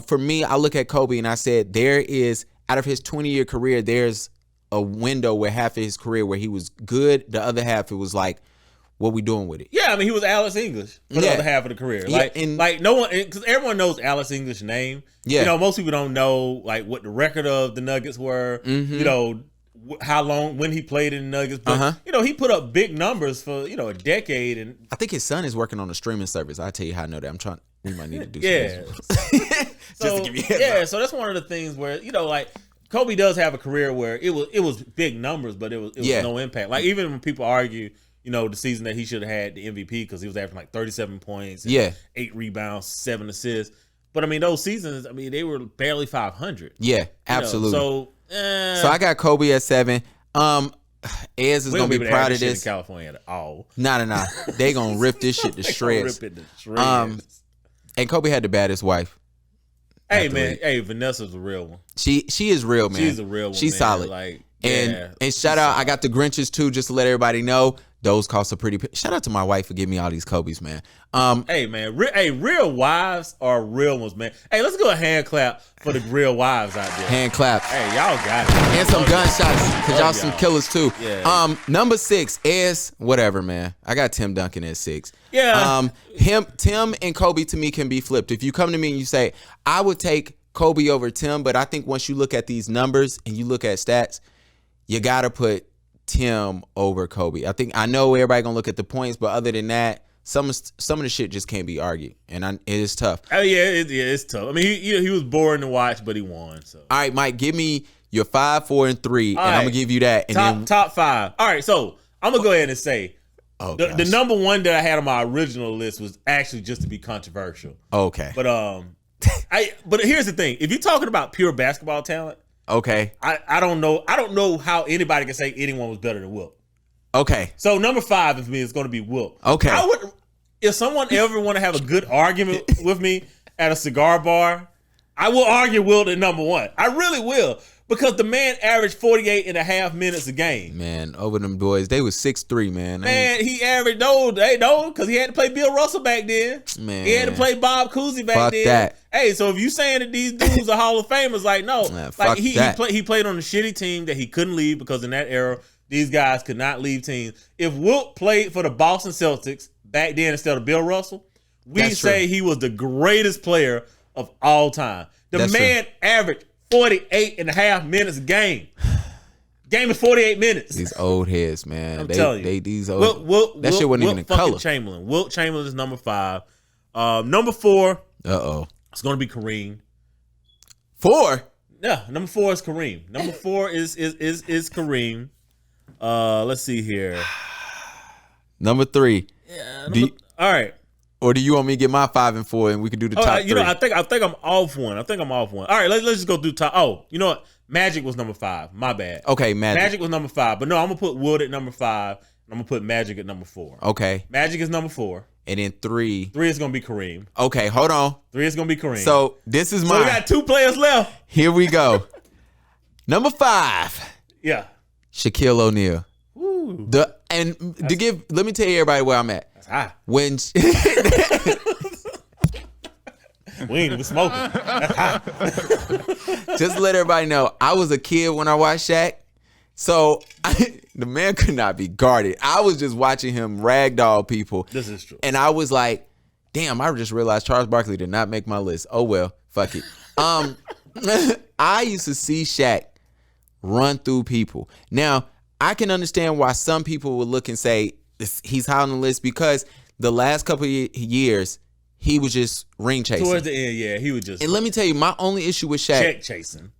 For me, I look at Kobe and I said there is, out of his 20-year career, there's a window where half of his career where he was good. The other half, it was like, what we doing with it? Yeah, I mean, he was Alex English for the other half of the career. Like no one, because everyone knows Alex English's name. Yeah, you know, most people don't know like what the record of the Nuggets were. Mm-hmm. You know, how long when he played in the Nuggets. But you know, he put up big numbers for a decade. And I think his son is working on a streaming service. I'll tell you how I know that. We might need to do just to give you so that's one of the things where like Kobe does have a career where it was big numbers, but it was no impact. Like even when people argue, the season that he should have had the MVP because he was averaging like 37 points, and 8 rebounds, 7 assists. But I mean, those seasons, they were barely 500. Yeah, absolutely. So I got Kobe at 7. Ez is gonna be proud of this. In California at all. Nah. They gonna rip this shit to shreds. And Kobe had the baddest wife. Hey man, Vanessa's a real one. She is real, man. She's a real one. She's solid. Like And shout out, I got the Grinches too, just to let everybody know. Those cost a pretty. Shout out to my wife for giving me all these Kobe's, man. Hey man, real wives are real ones, man. Hey, let's go a hand clap for the real wives out there. Hand clap. Hey, y'all got it. And some gunshots, because y'all some killers too. Yeah. Number 6 is whatever, man. I got Tim Duncan at 6. Yeah. Tim and Kobe to me can be flipped. If you come to me and you say, I would take Kobe over Tim, but I think once you look at these numbers and you look at stats, you gotta put Tim over Kobe. I know everybody gonna look at the points, but other than that, some of the shit just can't be argued, and it is tough. Oh yeah, it's tough. I mean, he was boring to watch, but he won. So all right, Mike, give me your 5, 4, and 3, and I'm gonna give you that. And top 5. All right, so I'm gonna go ahead and say the number 1 that I had on my original list was actually just to be controversial. Okay, but but here's the thing: if you're talking about pure basketball talent. Okay. I don't know how anybody can say anyone was better than Wilt. Okay. So number 5 of me is going to be Wilt. Okay. If someone ever want to have a good argument with me at a cigar bar, I will argue Wilt at number 1. I really will. Because the man averaged 48 and a half minutes a game. Man, over them boys, they was 6'3", man. He averaged because he had to play Bill Russell back then. Man, he had to play Bob Cousy back then. That. Hey, so if you saying that these dudes are Hall of Famers, like no, like he played on a shitty team that he couldn't leave because in that era these guys could not leave teams. If Wilt played for the Boston Celtics back then instead of Bill Russell, we'd say he was the greatest player of all time. The man averaged 48 and a half minutes a game. Game is 48 minutes. These old heads, man. I'm telling you. These old. That shit wasn't even in color. Wilt Chamberlain is number 5. Number 4. Uh-oh. It's going to be Kareem. 4? Yeah, number 4 is Kareem. Number 4 is Kareem. Let's see here. Number 3. Yeah. All right. Or do you want me to get my 5 and 4 and we can do the top 3? You know, I think I'm off one. All right, let's just go through top. Oh, you know what? Magic was number 5. My bad. Okay, Magic was number 5. But no, I'm going to put Wilt at number 5. And I'm going to put Magic at number 4. Okay. Magic is number 4. And then 3. 3 is going to be Kareem. Okay, hold on. 3 is going to be Kareem. So this is So we got 2 players left. Here we go. Number 5. Yeah. Shaquille O'Neal. Ooh. Let me tell you everybody where I'm at. That's high. When we ain't even smoking. That's high. Just to let everybody know, I was a kid when I watched Shaq. So the man could not be guarded. I was just watching him ragdoll people. This is true. And I was like, damn, I just realized Charles Barkley did not make my list. Oh well, fuck it. I used to see Shaq run through people. Now, I can understand why some people would look and say he's high on the list because the last couple of years, he was just ring chasing. Towards the end, yeah, he was just. And let me tell you, my only issue with Shaq. Check chasing.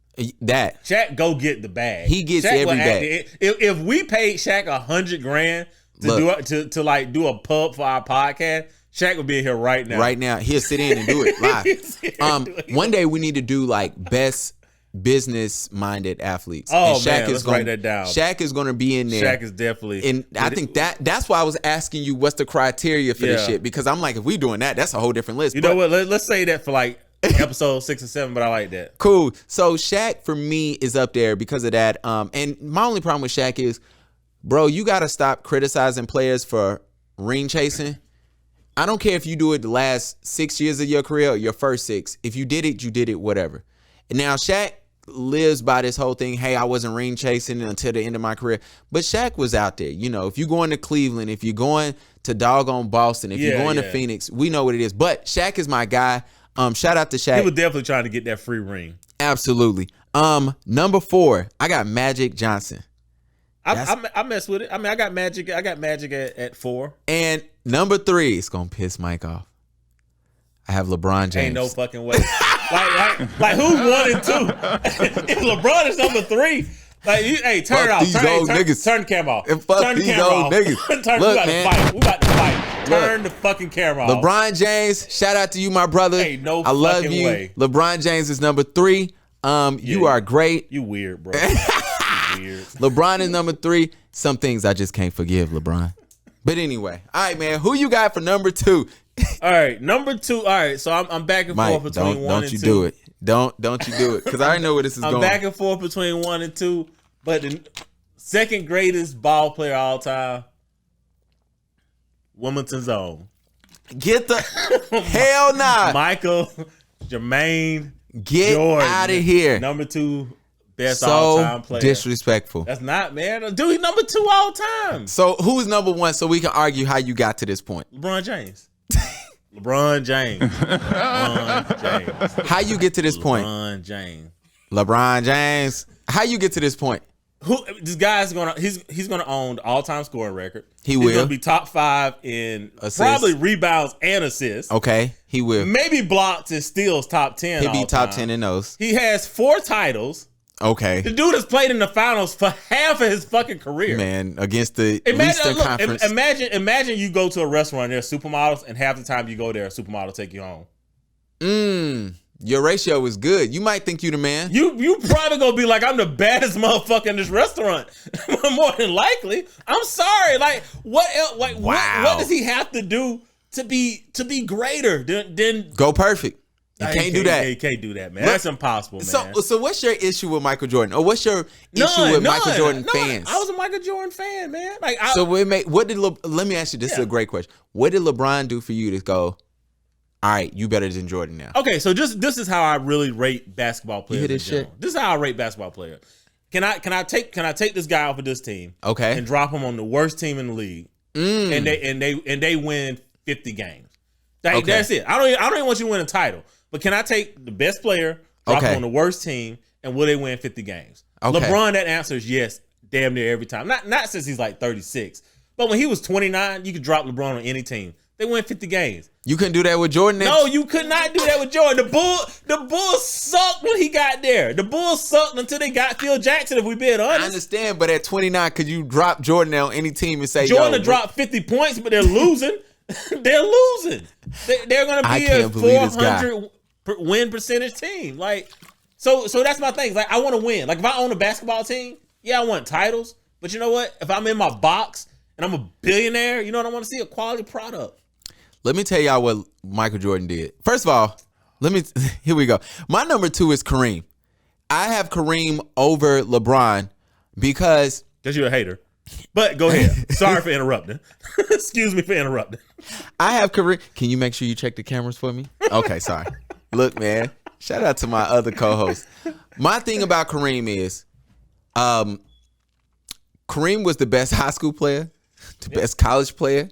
That. Shaq go get the bag. He gets Shaq every bag. If we paid Shaq $100,000 to do a pub for our podcast, Shaq would be in here right now. Right now. He'll sit in and do it live. One day we need to do like best business-minded athletes. Oh, and man, let's write that down. Shaq is going to be in there. Shaq is definitely. And I think that's why I was asking you what's the criteria for this shit. Because I'm like, if we doing that, that's a whole different list. You know what? Let's say that for like episode 6 and 7, but I like that. Cool. So Shaq for me is up there because of that. And my only problem with Shaq is, bro, you got to stop criticizing players for ring chasing. I don't care if you do it the last 6 years of your career or your first 6. If you did it, whatever. And now Shaq lives by this whole thing, hey, I wasn't ring chasing until the end of my career. But Shaq was out there. You know, if you're going to Cleveland, if you're going to doggone Boston, if you're going to Phoenix, we know what it is. But Shaq is my guy. Shout out to Shaq. He was definitely trying to get that free ring. Absolutely. Number 4, I got Magic Johnson. I mess with it. I mean, I got Magic at 4. And number 3, it's gonna piss Mike off. I have LeBron James. Ain't no fucking way. like who's 1 and 2? If LeBron is number 3, like hey, turn it off. Turn the camera off. Turn the camera off. Niggas. Look, we about to fight. Turn the fucking camera off. LeBron James, shout out to you, my brother. Ain't no I love fucking you. way. LeBron James is number 3. You are great. You weird, bro. Weird. LeBron is number 3. Some things I just can't forgive, LeBron. But anyway, all right, man. Who you got for number 2? All right, number 2. All right, so I'm back and forth between 1 and 2. Don't you do it. Don't you do it, because I already know where this is going. I'm back and forth between 1 and 2. But the second greatest ball player of all time, Wilmington's own. Get the hell nah. Michael Jermaine Get Jordan, out of here. Number 2 best So all-time player. disrespectful. That's not, man. Dude, he's number 2 all time. So who's number 1 so we can argue how you got to this point? LeBron James. LeBron James. LeBron James. How you get to this point? LeBron James. LeBron James. How you get to this point? This guy's gonna he's gonna own the all-time scoring record. He will. He's gonna be top 5 in assists. Probably rebounds and assists. Okay, he will. Maybe blocks and steals top 10. He'll be all top time. 10 in those. He has 4 titles. Okay. The dude has played in the finals for half of his fucking career. Man, against the Eastern Conference. Imagine you go to a restaurant, there's supermodels, and half the time you go there, a supermodel take you home. Your ratio is good. You might think you the man. You probably gonna be like, I'm the baddest motherfucker in this restaurant. More than likely. I'm sorry. Like, what else? Like, Wow. what does he have to do to be greater than Go perfect. You can't do that. You can't do that, man. That's impossible, man. So what's your issue with Michael Jordan? Or what's your issue with Michael Jordan fans? I was a Michael Jordan fan, man. Like, let me ask you, this is a great question. What did LeBron do for you to go, all right, you better than Jordan now? Okay, so this is how I really rate basketball players. You hear this shit? This is how I rate basketball players. Can I take this guy off of this team? Okay. And drop him on the worst team in the league, and they win 50 games. That's it. I don't even want you to win a title. But can I take the best player, drop him on the worst team, and will they win 50 games? Okay. LeBron, that answer is yes, damn near every time. Not since he's like 36, but when he was 29, you could drop LeBron on any team. They win 50 games. You couldn't do that with Jordan? No, you could not do that with Jordan. The Bulls sucked when he got there. The Bulls sucked until they got Phil Jackson, if we being honest. I understand, but at 29, could you drop Jordan on any team and say, Jordan dropped 50 points, but they're losing. They're losing. They're going to be a 400 win percentage team. Like, so that's my thing. Like, I want to win. Like, if I own a basketball team, yeah, I want titles. But you know what? If I'm in my box and I'm a billionaire, you know what I want to see? A quality product. Let me tell y'all what Michael Jordan did. First of all, here we go. My number 2 is Kareem. I have Kareem over LeBron because you're a hater. But go ahead. Sorry for interrupting. Excuse me for interrupting. I have Kareem. Can you make sure you check the cameras for me? Okay, sorry. Look, man. Shout out to my other co-host. My thing about Kareem is, Kareem was the best high school player, the best college player,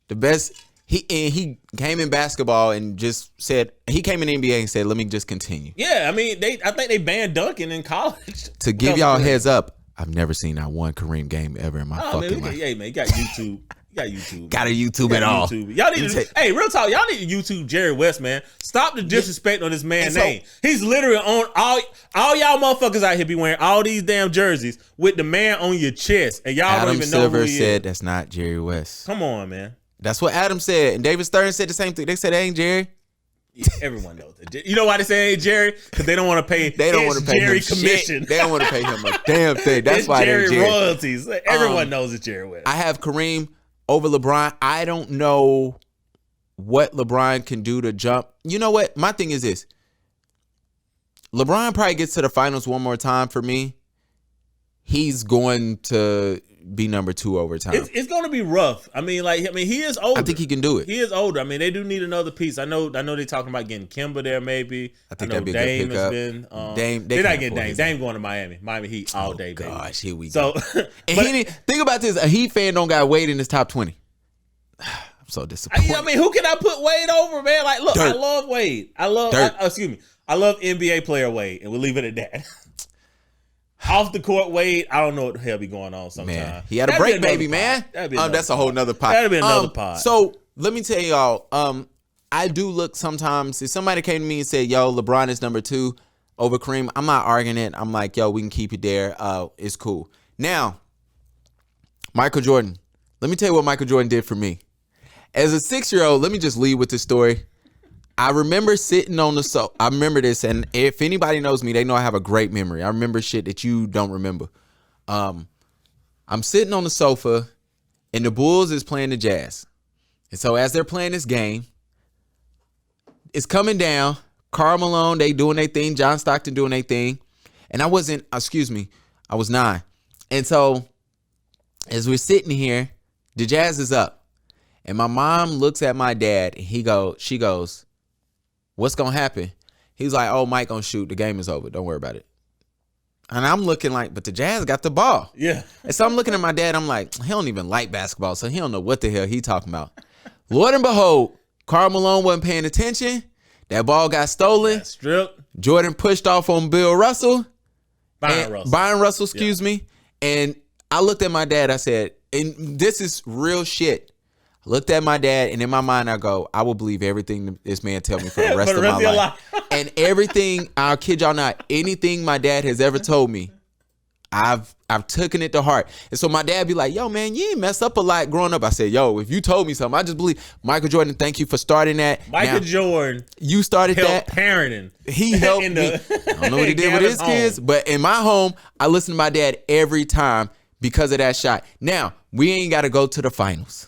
the best. He came in basketball and just said, he came in the NBA and said, let me just continue. Yeah, I mean, I think they banned dunking in college. To give y'all a heads up, I've never seen not one Kareem game ever in my fucking life. Yeah, man, you got YouTube. Got a YouTube at all. Y'all need to, hey, real talk, y'all need to YouTube Jerry West, man. Stop the disrespect on this man's name. He's literally on all y'all motherfuckers out here be wearing all these damn jerseys with the man on your chest, and y'all don't even know who he is. Adam Silver said that's not Jerry West. Come on, man. That's what Adam said, and David Stern said the same thing. They said it ain't Jerry. Yeah, everyone knows that. You know why they say it ain't Jerry? Because they don't want to pay. They don't want to pay Jerry him commission. Shit. They don't want to pay him a damn thing. That's why Jerry they're Jerry royalties. Everyone knows it's Jerry West. I have Kareem over LeBron. I don't know what LeBron can do to jump. You know what? My thing is this. LeBron probably gets to the finals one more time for me. He's going to be number 2 over time. It's going to be rough. I mean, he is older. I think he can do it. He is older. I mean, they do need another piece. I know they're talking about getting Kimba there maybe. I think that'd be a good pickup. They're not getting Dame. Dame going to Miami Heat all day, baby. Gosh, here we go. So, think about this. A Heat fan don't got Wade in his top 20. I'm so disappointed. I mean, who can I put Wade over, man? Like, look, Dirt. I love Wade. I love NBA player Wade, and we'll leave it at that. Off the court, Wade, I don't know what the hell be going on sometimes. Man, he had a break, baby, man. That's a whole nother pod. That'd be another pod. So let me tell y'all, I do look sometimes. If somebody came to me and said, "Yo, LeBron is number 2 over Kareem," I'm not arguing it. I'm like, "Yo, we can keep it there. It's cool." Now, Michael Jordan. Let me tell you what Michael Jordan did for me. As a 6-year-old, let me just lead with this story. I remember sitting on the sofa. I remember this, and if anybody knows me, they know I have a great memory. I remember shit that you don't remember. I'm sitting on the sofa, and the Bulls is playing the Jazz. And so as they're playing this game, it's coming down. Karl Malone, they doing their thing. John Stockton doing their thing. And I was 9. And so as we're sitting here, the Jazz is up. And my mom looks at my dad and she goes, what's going to happen? He's like, oh, Mike gonna shoot. The game is over. Don't worry about it. And I'm looking like, but the Jazz got the ball. Yeah. And so I'm looking at my dad. I'm like, he don't even like basketball, so he don't know what the hell he talking about. Lord and behold, Karl Malone wasn't paying attention. That ball got stolen. Stripped. Jordan pushed off on Bill Russell. Byron Russell, excuse me. And I looked at my dad. I said, and this is real shit. I looked at my dad, and in my mind, I go, I will believe everything this man tell me for the rest of my life. And everything, I'll kid y'all not, anything my dad has ever told me, I've taken it to heart. And so my dad be like, yo, man, you ain't messed up a lot growing up. I said, yo, if you told me something, I just believe. Michael Jordan, thank you for starting that. Michael Jordan. You started that. Parenting. He helped me. I don't know what he did with his kids, but in my home, I listen to my dad every time because of that shot. Now, we ain't got to go to the finals.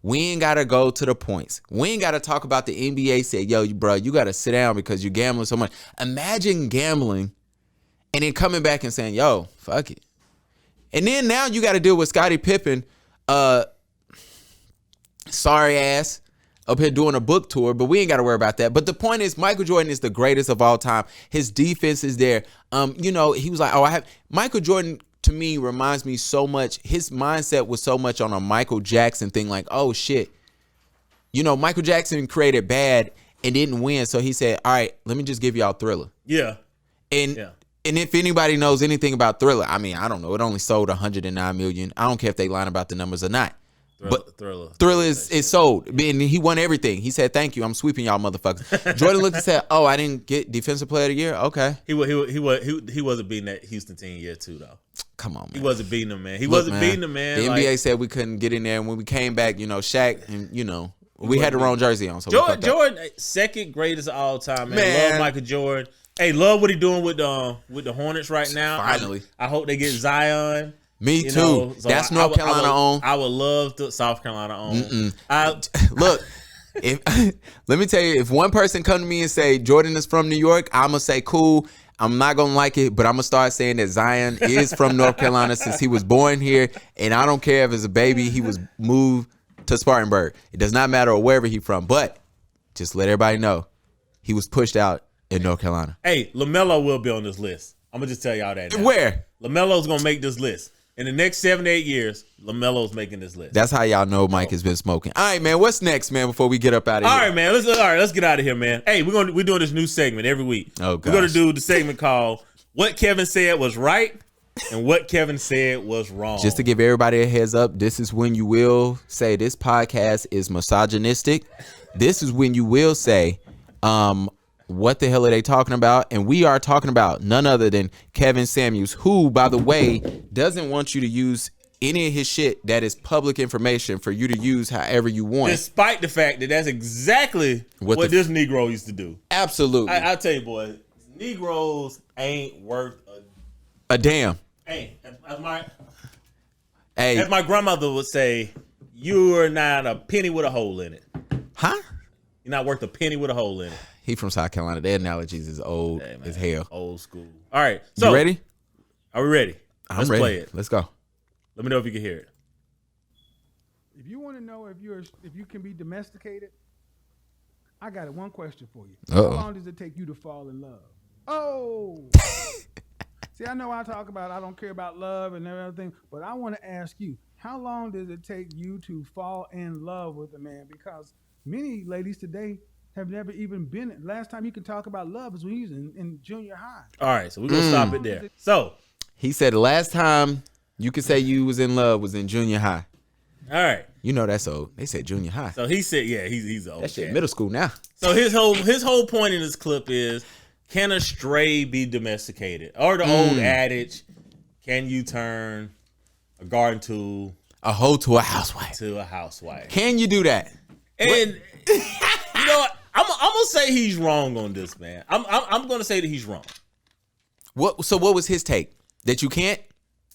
We ain't got to go to the points. We ain't got to talk about the NBA said, yo, bro, you got to sit down because you're gambling so much. Imagine gambling and then coming back and saying, yo, fuck it. And then now you got to deal with Scottie Pippen, sorry ass, up here doing a book tour, but we ain't got to worry about that. But the point is, Michael Jordan is the greatest of all time. His defense is there. He was like, Michael Jordan, to me, reminds me so much. His mindset was so much on a Michael Jackson thing, like, oh shit. Michael Jackson created bad and didn't win. So he said, all right, let me just give y'all Thriller. Yeah. And if anybody knows anything about Thriller, I mean, I don't know. It only sold 109 million. I don't care if they lying about the numbers or not. Thriller is sold. And he won everything. He said, thank you. I'm sweeping y'all motherfuckers. Jordan looked and said, oh, I didn't get Defensive Player of the Year? Okay. He wasn't beating that Houston team yet too, though. Come on, man. He wasn't beating them, man. He wasn't beating them, man. The NBA said we couldn't get in there. And when we came back, Shaq and, we had the wrong jersey on. So Jordan, second greatest of all time, man. Love Michael Jordan. Hey, love what he doing with the Hornets right now. Finally. I hope they get Zion. Me too. So that's North Carolina on. I would love to South Carolina on. Look, let me tell you, if one person come to me and say Jordan is from New York, I'm going to say cool. I'm not going to like it, but I'm going to start saying that Zion is from North Carolina since he was born here. And I don't care if as a baby he was moved to Spartanburg. It does not matter wherever he's from. But just let everybody know he was pushed out in North Carolina. Hey, LaMelo will be on this list. I'm going to just tell y'all that now. Where? LaMelo's going to make this list. In the next 7 to 8 years, LaMelo's making this list. That's how y'all know Mike has been smoking. All right, man. What's next, man, before we get up out of here? All right, man. Let's get out of here, man. Hey, we're doing this new segment every week. Oh, gosh. We're going to do the segment called What Kevin Said Was Right and What Kevin Said Was Wrong. Just to give everybody a heads up, this is when you will say this podcast is misogynistic. This is when you will say, what the hell are they talking about? And we are talking about none other than Kevin Samuels, who, by the way, doesn't want you to use any of his shit that is public information for you to use however you want. Despite the fact that that's exactly what this Negro used to do. Absolutely. I'll tell you, boy, Negroes ain't worth a damn. Hey, as my grandmother would say, you're not a penny with a hole in it. Huh? You're not worth a penny with a hole in it. He from South Carolina. Their analogies is old as hell. Old school. All right. So, you ready? Are we ready? Let's play it. Let's go. Let me know if you can hear it. If you want to know if you can be domesticated, I got one question for you. Uh-oh. How long does it take you to fall in love? Oh. See, I know I talk about I don't care about love and everything, but I want to ask you, how long does it take you to fall in love with a man? Because many ladies today have never even been. Last time you could talk about love is when you was in junior high. All right, so we're going to stop it there. So, he said the last time you could say you was in love was in junior high. All right. You know that's old. They said junior high. So he said, yeah, he's old. That shit middle school now. So his whole point in this clip is, can a stray be domesticated? Or the old adage, can you turn a garden tool, a hoe to a housewife? Can you do that? And you know what? I'm gonna say he's wrong on this, man. I'm gonna say that he's wrong. So what was his take? That you can't?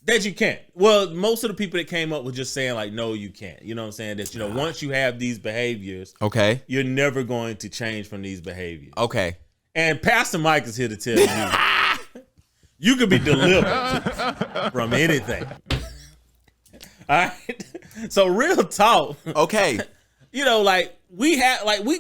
That you can't. Well, most of the people that came up were just saying like, no, you can't. You know what I'm saying? That once you have these behaviors, okay, you're never going to change from these behaviors. Okay. And Pastor Mike is here to tell you You could be delivered from anything. All right. So real talk. Okay. You know, like we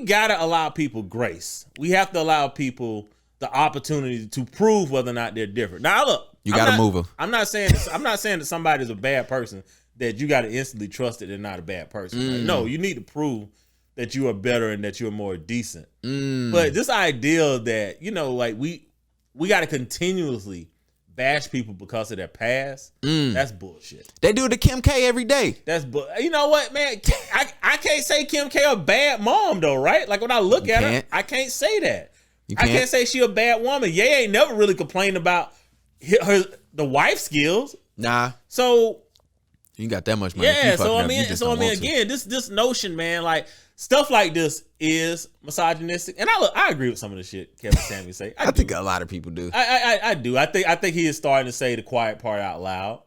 gotta allow people grace. We have to allow people the opportunity to prove whether or not they're different. Now look, you gotta move them. I'm not saying that somebody's a bad person, that you gotta instantly trust that they're not a bad person. Right? No, you need to prove that you are better and that you're more decent. But this idea that, you know, like we got to continuously bash people because of their past, that's bullshit. They do it to Kim K every day. You know what, man? I can't say Kim K a bad mom though, right? Like when I look at her, I can't say that. I can't say she a bad woman. Ye ain't never really complained about the wife skills. Nah. So you got that much money. Yeah. So I mean, again, this notion, man, like. Stuff like this is misogynistic, and I agree with some of the shit Kevin Samuels say. I think a lot of people do. I do. I think he is starting to say the quiet part out loud.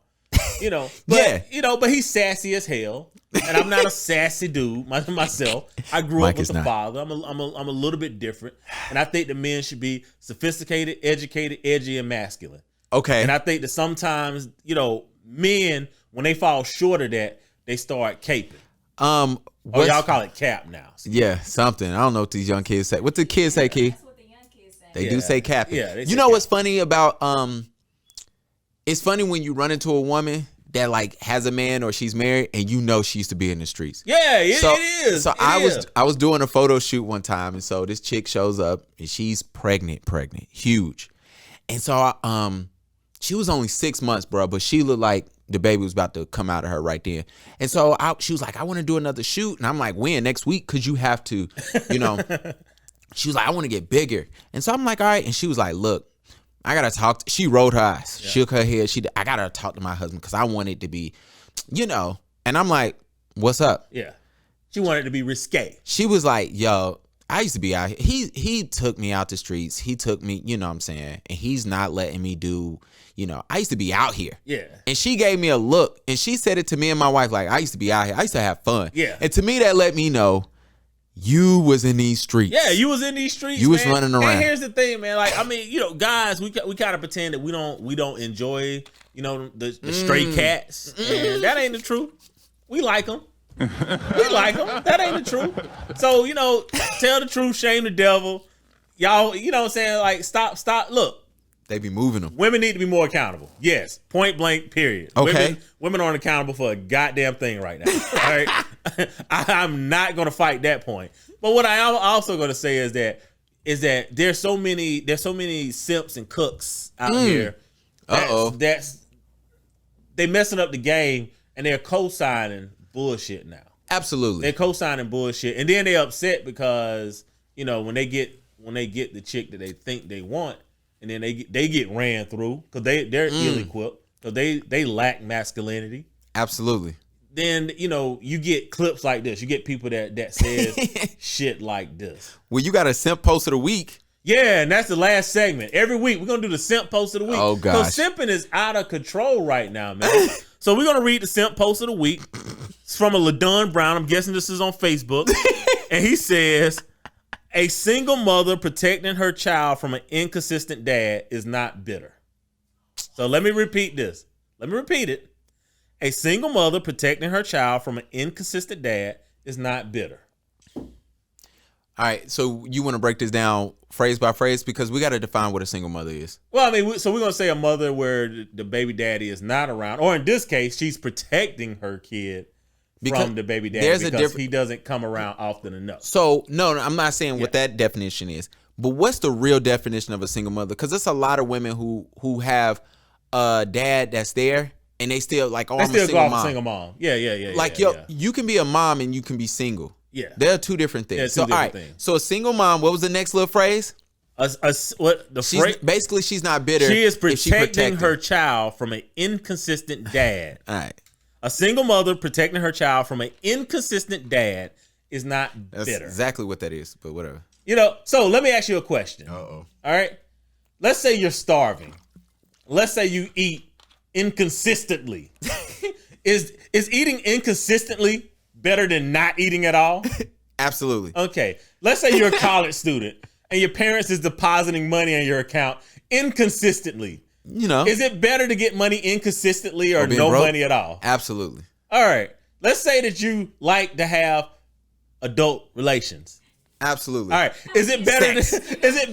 You know, but but he's sassy as hell, and I'm not a sassy dude myself. I grew up with a father. I'm a little bit different, and I think the men should be sophisticated, educated, edgy, and masculine. Okay. And I think that sometimes, you know, men, when they fall short of that, they start caping. Y'all call it cap now. Yeah, something. I don't know what these young kids say. What the kids say, Key? That's what the young kids say. They do say capping. Yeah, you know what's funny about it's funny when you run into a woman that like has a man or she's married and you know she used to be in the streets. Yeah, it is. So I was doing a photo shoot one time, and so this chick shows up and she's pregnant, huge. And so she was only 6 months, bro, but she looked like the baby was about to come out of her right then. And so she was like, I want to do another shoot. And I'm like, when? Next week? Because you have to, you know. She was like, I want to get bigger. And so I'm like, all right. And she was like, look, I got to talk. She rolled her eyes, shook her head. I got to talk to my husband because I want it to be, you know. And I'm like, what's up? Yeah. She wanted to be risque. She was like, yo, I used to be out here. He took me out the streets. He took me, you know what I'm saying? And he's not letting me do, you know, I used to be out here. Yeah. And she gave me a look, and she said it to me and my wife, like, I used to be out here. I used to have fun. Yeah. And to me, that let me know you was in these streets. Yeah, you was in these streets. You was running around. And here's the thing, man. Like, I mean, you know, guys, we kind of pretend that we don't enjoy, you know, the stray cats. And that ain't the truth. We like them. We like them. That ain't the truth. So, you know, tell the truth, shame the devil. Y'all, you know what I'm saying? Like, stop. Look. They be moving them. Women need to be more accountable. Yes. Point blank, period. Okay. Women aren't accountable for a goddamn thing right now. All right. I'm not going to fight that point. But what I am also going to say is that there's so many simps and cooks out here. That's they messing up the game, and they're co-signing bullshit now. Absolutely. They're co-signing bullshit, and then they're upset because, you know, when they get the chick that they think they want, and then they get ran through because they're ill-equipped because they lack masculinity. Absolutely. Then, you know, you get clips like this. You get people that says shit like this. Well, you got a simp post of the week. Yeah, and that's the last segment. Every week we're gonna do the simp post of the week. Oh gosh, so simping is out of control right now, man. So we're gonna read the simp post of the week. It's from a LaDon Brown. I'm guessing this is on Facebook, and he says, a single mother protecting her child from an inconsistent dad is not bitter. So let me repeat this. Let me repeat it. A single mother protecting her child from an inconsistent dad is not bitter. All right. So you want to break this down phrase by phrase because we got to define what a single mother is. Well, I mean, so we're going to say a mother where the baby daddy is not around, or in this case, she's protecting her kid from the baby daddy because he doesn't come around often enough. So, no, I'm not saying what that definition is, but what's the real definition of a single mother? Because there's a lot of women who have a dad that's there and they still like, oh, I'm a single mom. Yeah. Like, you can be a mom and you can be single. Yeah. There are two different things. Yeah, so, all right. So a single mom, what was the next little phrase? Basically, she's not bitter. She is protecting her child from an inconsistent dad. All right. A single mother protecting her child from an inconsistent dad is not That's bitter. Exactly what that is, but whatever. You know, so let me ask you a question. Uh-oh. All right? Let's say you're starving. Let's say you eat inconsistently. Is eating inconsistently better than not eating at all? Absolutely. Okay. Let's say you're a college student and your parents is depositing money in your account inconsistently. you know. Is it better to get money inconsistently or being no broke? money at all? Absolutely. All right. Let's say that you like to have adult relations. Absolutely. All right. Is it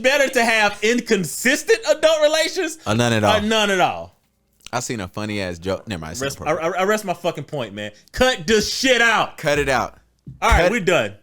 better to have inconsistent adult relations? Or none at all. Or none at all. I seen a funny ass joke. Never mind. I rest my fucking point, man. Cut this shit out. Cut it out. All right, we're done.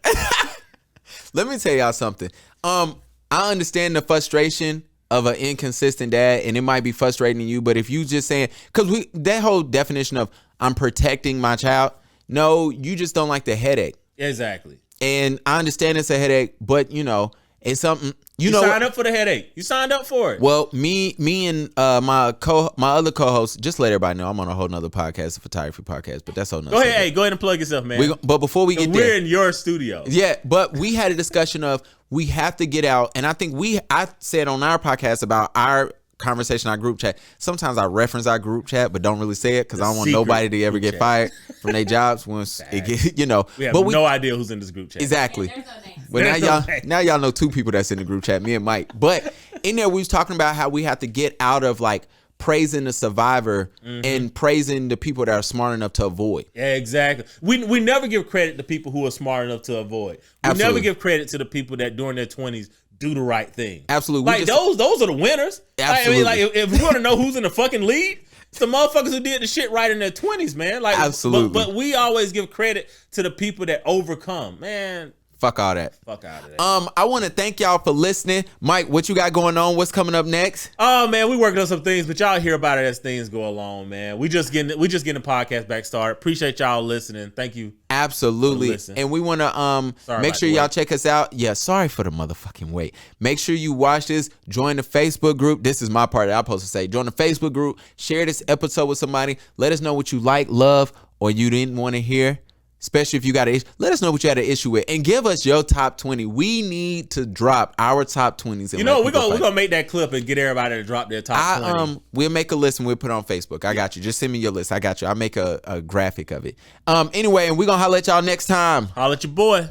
Let me tell y'all something. I understand the frustration of an inconsistent dad, and it might be frustrating you, but if you just saying, because that whole definition of I'm protecting my child, no, you just don't like the headache. Exactly. And I understand it's a headache, but you know, it's something you know. Signed up for the headache. You signed up for it. Well, me and my other co-host, just let everybody know I'm on a whole nother podcast, a photography podcast, but that's all. Go ahead, go ahead and plug yourself, man. But before we get there, we're in your studio. Yeah, but we had a discussion of we have to get out, and I think I said on our podcast about our conversation, our group chat. Sometimes I reference our group chat, but don't really say it because I don't want nobody to ever get fired from their jobs once it get, you know. We have but no idea who's in this group chat. Exactly. There's no But now y'all know two people that's in the group chat, me and Mike. But in there we was talking about how we have to get out of like praising the survivor and praising the people that are smart enough to avoid. Yeah, exactly. We never give credit to people who are smart enough to avoid. We Absolutely. never give credit to the people that during their 20s do the right thing. Absolutely. Like those are the winners. Absolutely. Like, if you want to know who's in the fucking lead, it's the motherfuckers who did the shit right in their 20s, man. Like, absolutely. But we always give credit to the people that overcome. Man, fuck all that. Fuck out of that. I want to thank y'all for listening. Mike, what you got going on? What's coming up next? Oh man, we working on some things, but y'all hear about it as things go along, man. We just getting the podcast back started. Appreciate y'all listening. Thank you. Absolutely. And we want to make sure y'all check us out. Yeah, sorry for the motherfucking wait. Make sure you watch this. Join the Facebook group. This is my part that I'm supposed to say. Join the Facebook group. Share this episode with somebody. Let us know what you like, love, or you didn't want to hear. Especially if you got an issue. Let us know what you had an issue with. And give us your top 20. We need to drop our top 20s. You know, we're gonna make that clip and get everybody to drop their top 20. We'll make a list and we'll put it on Facebook. I got you. Just send me your list. I got you. I'll make a graphic of it. Anyway, and we're gonna holler at y'all next time. Holler at your boy.